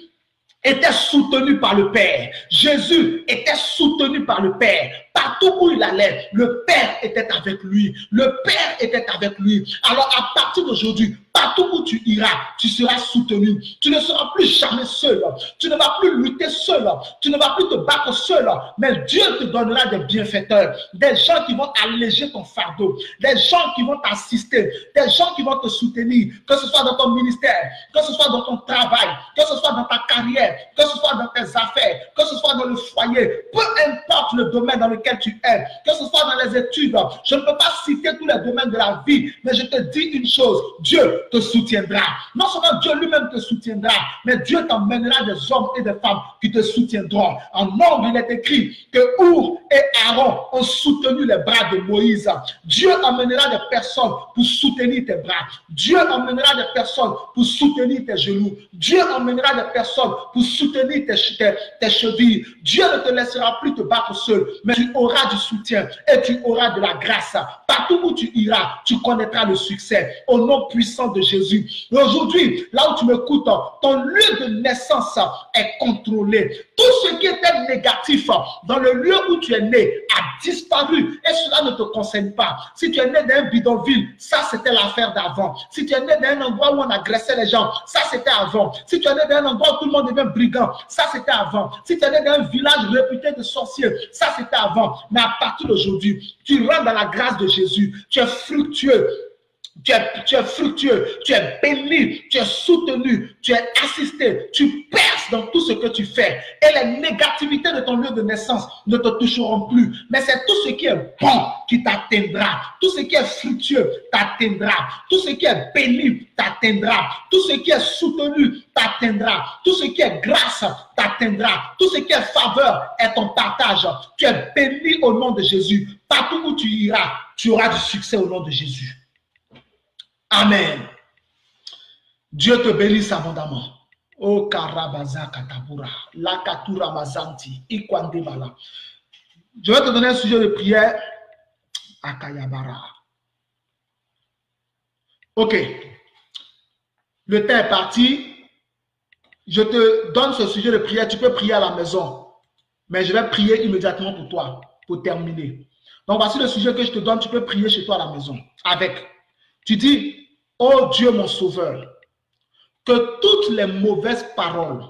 Speaker 1: était soutenu par le Père. Jésus était soutenu par le Père. Partout où il allait, le Père était avec lui. Le Père était avec lui. Alors à partir d'aujourd'hui, partout où tu iras, tu seras soutenu. Tu ne seras plus jamais seul. Tu ne vas plus lutter seul. Tu ne vas plus te battre seul. Mais Dieu te donnera des bienfaiteurs. Des gens qui vont alléger ton fardeau. Des gens qui vont t'assister. Des gens qui vont te soutenir. Que ce soit dans ton ministère, que ce soit dans ton travail, que ce soit dans ta carrière, que ce soit dans tes affaires, que ce soit dans le foyer. Peu importe le domaine dans lequel tu es, que ce soit dans les études. Je ne peux pas citer tous les domaines de la vie, mais je te dis une chose, Dieu te soutiendra. Non seulement Dieu lui-même te soutiendra, mais Dieu t'emmènera des hommes et des femmes qui te soutiendront. En Nombre, il est écrit que Our et Aaron ont soutenu les bras de Moïse. Dieu emmènera des personnes pour soutenir tes bras. Dieu emmènera des personnes pour soutenir tes genoux. Dieu emmènera des personnes pour soutenir tes chevilles. Dieu ne te laissera plus te battre seul, mais tu auras du soutien et tu auras de la grâce. Partout où tu iras, tu connaîtras le succès au nom puissant de Jésus. Et aujourd'hui, là où tu m'écoutes, ton lieu de naissance est contrôlé. Tout ce qui était négatif dans le lieu où tu es né a disparu et cela ne te concerne pas. Si tu es né dans un bidonville, ça c'était l'affaire d'avant. Si tu es né dans un endroit où on agressait les gens, ça c'était avant. Si tu es né dans un endroit où tout le monde devient brigand, ça c'était avant. Si tu es né dans un village réputé de sorciers, ça c'était avant. Mais à partir d'aujourd'hui, tu rentres dans la grâce de Jésus. Tu es fructueux. Tu es fructueux, tu es béni, tu es soutenu, tu es assisté, tu perces dans tout ce que tu fais. Et les négativités de ton lieu de naissance ne te toucheront plus. Mais c'est tout ce qui est bon qui t'atteindra. Tout ce qui est fructueux t'atteindra. Tout ce qui est béni t'atteindra. Tout ce qui est soutenu t'atteindra. Tout ce qui est grâce t'atteindra. Tout ce qui est faveur est ton partage. Tu es béni au nom de Jésus. Partout où tu iras, tu auras du succès au nom de Jésus. Amen. Dieu te bénisse abondamment. Oh Karabaza Katabura, la Katura Bazanti, Ikwandebala. Je vais te donner un sujet de prière à Kayabara. Ok. Le temps est parti. Je te donne ce sujet de prière. Tu peux prier à la maison. Mais je vais prier immédiatement pour toi, pour terminer. Donc voici le sujet que je te donne. Tu peux prier chez toi à la maison. Avec. Tu dis, oh Dieu mon sauveur, que toutes les mauvaises paroles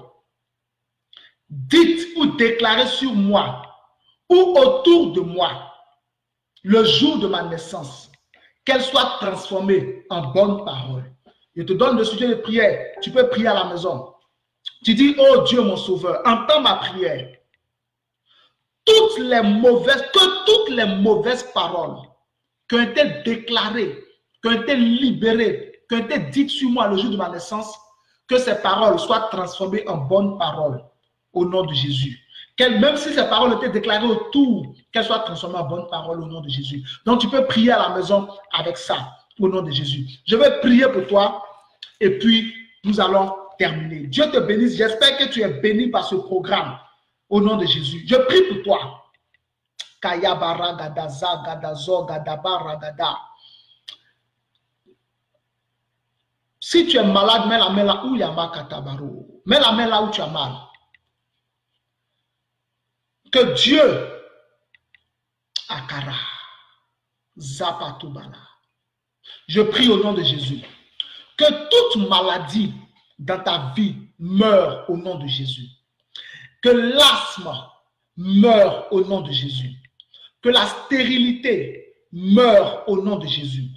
Speaker 1: dites ou déclarées sur moi ou autour de moi le jour de ma naissance, qu'elles soient transformées en bonnes paroles. Je te donne le sujet de prière. Tu peux prier à la maison. Tu dis, oh Dieu mon sauveur, entends ma prière. Que toutes les mauvaises paroles qui ont été déclarées, qui ont été libérées, qui ont été dites sur moi le jour de ma naissance, que ces paroles soient transformées en bonnes paroles au nom de Jésus. Même si ces paroles étaient déclarées autour, qu'elles soient transformées en bonnes paroles au nom de Jésus. Donc tu peux prier à la maison avec ça au nom de Jésus. Je vais prier pour toi et puis nous allons terminer. Dieu te bénisse. J'espère que tu es béni par ce programme au nom de Jésus. Je prie pour toi. Kayabara gadaza gadazo gadabara gada. Si tu es malade, mets la main là où il y a mal katabaro. Mets la main là où tu as mal. Que Dieu, Akara, Zapatubala, je prie au nom de Jésus, que toute maladie dans ta vie meure au nom de Jésus. Que l'asthme meure au nom de Jésus. Que la stérilité meure au nom de Jésus.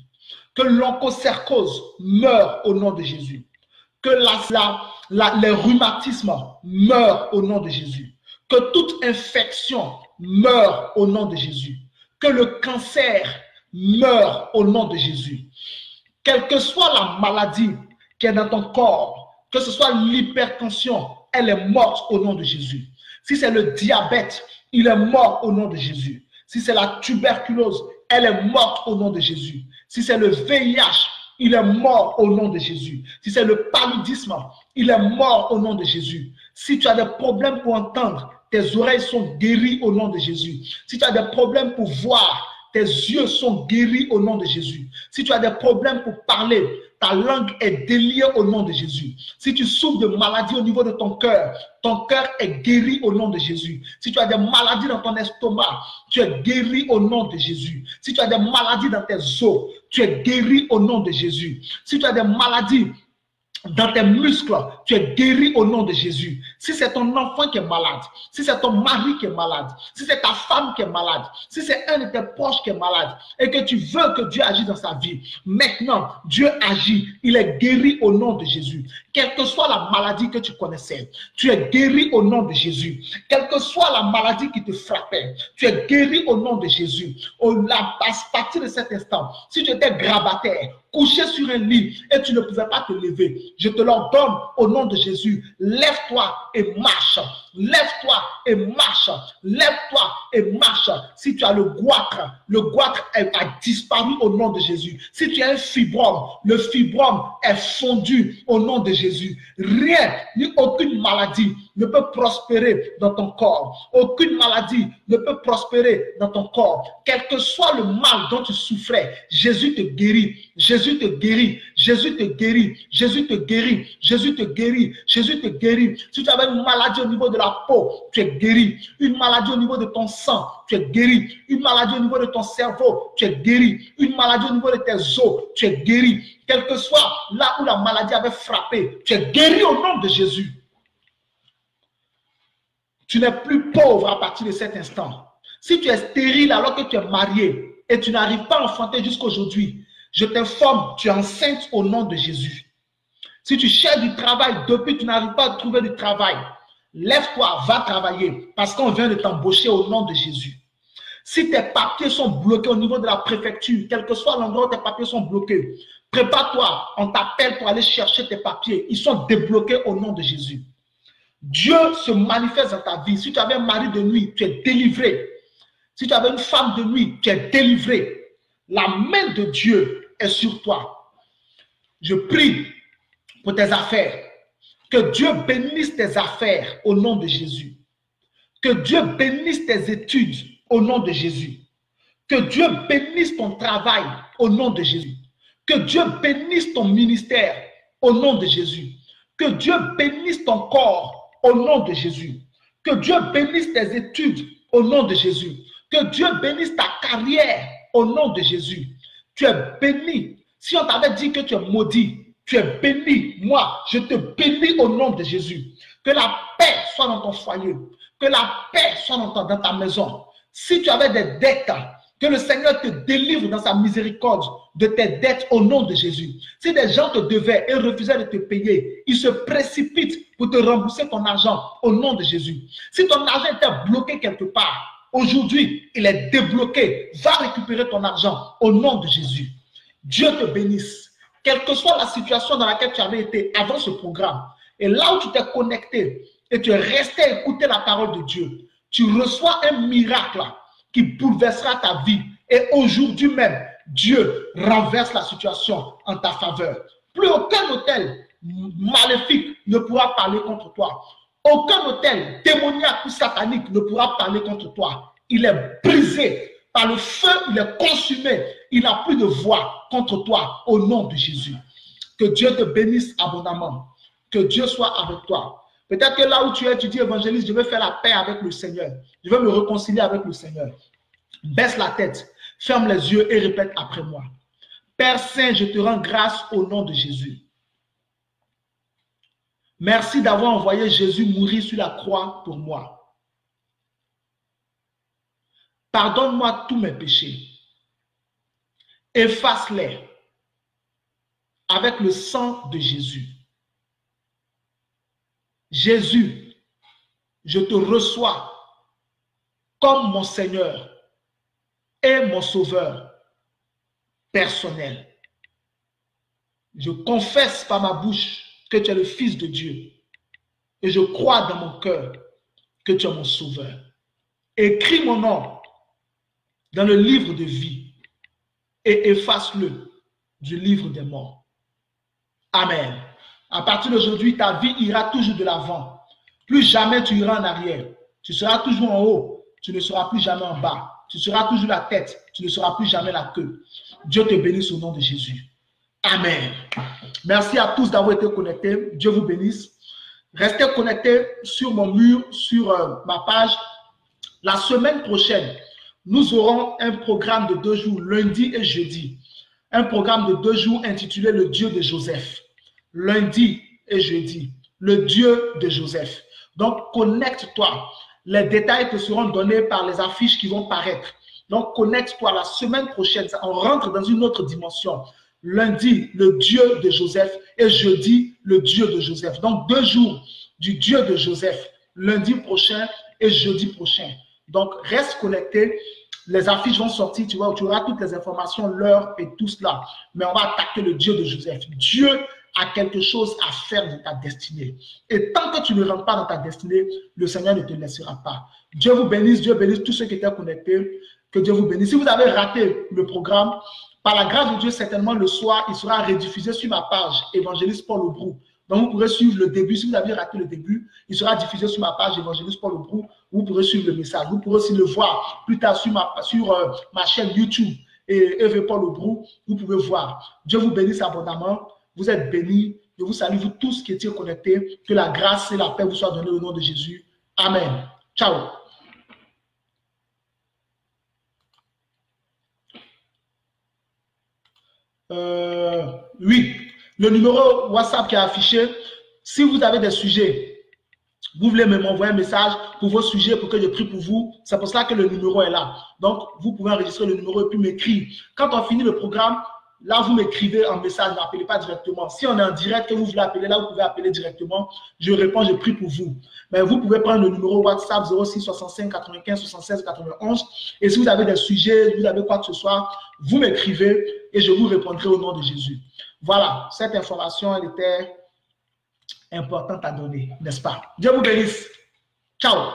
Speaker 1: Que l'onchocercose meure au nom de Jésus. Que les rhumatismes meurent au nom de Jésus. Que toute infection meure au nom de Jésus. Que le cancer meure au nom de Jésus. Quelle que soit la maladie qui est dans ton corps, que ce soit l'hypertension, elle est morte au nom de Jésus. Si c'est le diabète, il est mort au nom de Jésus. Si c'est la tuberculose, elle est morte au nom de Jésus. Si c'est le VIH, il est mort au nom de Jésus. Si c'est le paludisme, il est mort au nom de Jésus. Si tu as des problèmes pour entendre, tes oreilles sont guéries au nom de Jésus. Si tu as des problèmes pour voir, tes yeux sont guéris au nom de Jésus. Si tu as des problèmes pour parler, ta langue est déliée au nom de Jésus. Si tu souffres de maladies au niveau de ton cœur est guéri au nom de Jésus. Si tu as des maladies dans ton estomac, tu es guéri au nom de Jésus. Si tu as des maladies dans tes os, tu es guéri au nom de Jésus. Si tu as des maladies dans tes muscles, tu es guéri au nom de Jésus. Si c'est ton enfant qui est malade, si c'est ton mari qui est malade, si c'est ta femme qui est malade, si c'est un de tes proches qui est malade et que tu veux que Dieu agisse dans sa vie, maintenant, Dieu agit. Il est guéri au nom de Jésus. Quelle que soit la maladie que tu connaissais, tu es guéri au nom de Jésus. Quelle que soit la maladie qui te frappait, tu es guéri au nom de Jésus. À partir de cet instant, si tu étais grabataire, couché sur un lit et tu ne pouvais pas te lever, je te l'ordonne au nom de Jésus. Lève-toi et marche. Lève-toi et marche. Lève-toi et marche. Si tu as le goitre a disparu au nom de Jésus. Si tu as un fibrome, le fibrome est fondu au nom de Jésus. Rien, ni aucune maladie ne peut prospérer dans ton corps. Aucune maladie ne peut prospérer dans ton corps. Quel que soit le mal dont tu souffrais, Jésus te guérit. Jésus te guérit. Jésus te guérit. Jésus te guérit. Jésus te guérit. Jésus te guérit. Si tu avais une maladie au niveau de la peau, tu es guéri. Une maladie au niveau de ton sang, tu es guéri. Une maladie au niveau de ton cerveau, tu es guéri. Une maladie au niveau de tes os, tu es guéri. Quel que soit là où la maladie avait frappé, tu es guéri au nom de Jésus. Tu n'es plus pauvre à partir de cet instant. Si tu es stérile alors que tu es marié et tu n'arrives pas à enfanter jusqu'aujourd'hui, je t'informe, tu es enceinte au nom de Jésus. Si tu cherches du travail depuis tu n'arrives pas à trouver du travail, lève-toi, va travailler parce qu'on vient de t'embaucher au nom de Jésus. Si tes papiers sont bloqués au niveau de la préfecture, quel que soit l'endroit où tes papiers sont bloqués, prépare-toi, on t'appelle pour aller chercher tes papiers. Ils sont débloqués au nom de Jésus. Dieu se manifeste dans ta vie. Si tu avais un mari de nuit, tu es délivré. Si tu avais une femme de nuit, tu es délivré. La main de Dieu est sur toi. Je prie pour tes affaires. Que Dieu bénisse tes affaires au nom de Jésus. Que Dieu bénisse tes études au nom de Jésus. Que Dieu bénisse ton travail au nom de Jésus. Que Dieu bénisse ton ministère au nom de Jésus. Que Dieu bénisse ton corps au nom de Jésus. Que Dieu bénisse tes études au nom de Jésus. Que Dieu bénisse ta carrière au nom de Jésus. Tu es béni. Si on t'avait dit que tu es maudit, tu es béni. Moi, je te bénis au nom de Jésus. Que la paix soit dans ton foyer. Que la paix soit dans ta maison. Si tu avais des dettes, que le Seigneur te délivre dans sa miséricorde de tes dettes au nom de Jésus. Si des gens te devaient et refusaient de te payer, ils se précipitent pour te rembourser ton argent au nom de Jésus. Si ton argent était bloqué quelque part, aujourd'hui, il est débloqué. Va récupérer ton argent au nom de Jésus. Dieu te bénisse. Quelle que soit la situation dans laquelle tu avais été avant ce programme, et là où tu t'es connecté et tu es resté à écouter la parole de Dieu, tu reçois un miracle qui bouleversera ta vie. Et aujourd'hui même, Dieu renverse la situation en ta faveur. Plus aucun hôtel maléfique ne pourra parler contre toi. Aucun hôtel démoniaque ou satanique ne pourra parler contre toi. Il est brisé par le feu, il est consumé. Il n'a plus de voix contre toi au nom de Jésus. Que Dieu te bénisse abondamment. Que Dieu soit avec toi. Peut-être que là où tu es, tu dis évangéliste, je veux faire la paix avec le Seigneur. Je veux me réconcilier avec le Seigneur. Baisse la tête, ferme les yeux et répète après moi. Père Saint, je te rends grâce au nom de Jésus. Merci d'avoir envoyé Jésus mourir sur la croix pour moi. Pardonne-moi tous mes péchés. Efface-les avec le sang de Jésus. Jésus, je te reçois comme mon Seigneur et mon Sauveur personnel. Je confesse par ma bouche que tu es le Fils de Dieu et je crois dans mon cœur que tu es mon Sauveur. Écris mon nom dans le livre de vie et efface-le du livre des morts. Amen. À partir d'aujourd'hui, ta vie ira toujours de l'avant. Plus jamais tu iras en arrière. Tu seras toujours en haut. Tu ne seras plus jamais en bas. Tu seras toujours la tête. Tu ne seras plus jamais la queue. Dieu te bénisse au nom de Jésus. Amen. Merci à tous d'avoir été connectés. Dieu vous bénisse. Restez connectés sur mon mur, sur ma page. La semaine prochaine, nous aurons un programme de 2 jours, lundi et jeudi. Un programme de 2 jours intitulé « Le Dieu de Joseph ». Lundi et jeudi, le Dieu de Joseph. Donc, connecte-toi. Les détails te seront donnés par les affiches qui vont paraître. Donc, connecte-toi. La semaine prochaine, on rentre dans une autre dimension. Lundi, le Dieu de Joseph et jeudi, le Dieu de Joseph. Donc, 2 jours du Dieu de Joseph, lundi prochain et jeudi prochain. Donc, reste connecté. Les affiches vont sortir, tu vois, tu auras toutes les informations, l'heure et tout cela. Mais on va attaquer le Dieu de Joseph. Dieu a quelque chose à faire dans ta destinée. Et tant que tu ne rentres pas dans ta destinée, le Seigneur ne te laissera pas. Dieu vous bénisse, Dieu bénisse tous ceux qui étaient connectés. Que Dieu vous bénisse. Si vous avez raté le programme, par la grâce de Dieu, certainement le soir, il sera rediffusé sur ma page, Évangéliste Paul Aubrou. Donc, vous pourrez suivre le début. Si vous avez raté le début, il sera diffusé sur ma page, Évangéliste Paul Aubrou. Vous pourrez suivre le message. Vous pourrez aussi le voir plus tard sur ma chaîne YouTube et EV Paul Aubrou. Vous pouvez voir. Dieu vous bénisse abondamment. Vous êtes bénis. Je vous salue, vous tous qui étiez connectés. Que la grâce et la paix vous soient données au nom de Jésus. Amen. Ciao. Oui, le numéro WhatsApp qui est affiché, si vous avez des sujets, vous voulez m'envoyer un message pour vos sujets pour que je prie pour vous, c'est pour cela que le numéro est là. Donc, vous pouvez enregistrer le numéro et puis m'écrire. Quand on finit le programme, là, vous m'écrivez en message, n'appelez pas directement. Si on est en direct que vous voulez appeler, là, vous pouvez appeler directement. Je réponds, je prie pour vous. Mais vous pouvez prendre le numéro WhatsApp 06 65 95 76 91. Et si vous avez des sujets, vous avez quoi que ce soit, vous m'écrivez et je vous répondrai au nom de Jésus. Voilà, cette information, elle était importante à donner, n'est-ce pas? Dieu vous bénisse. Ciao.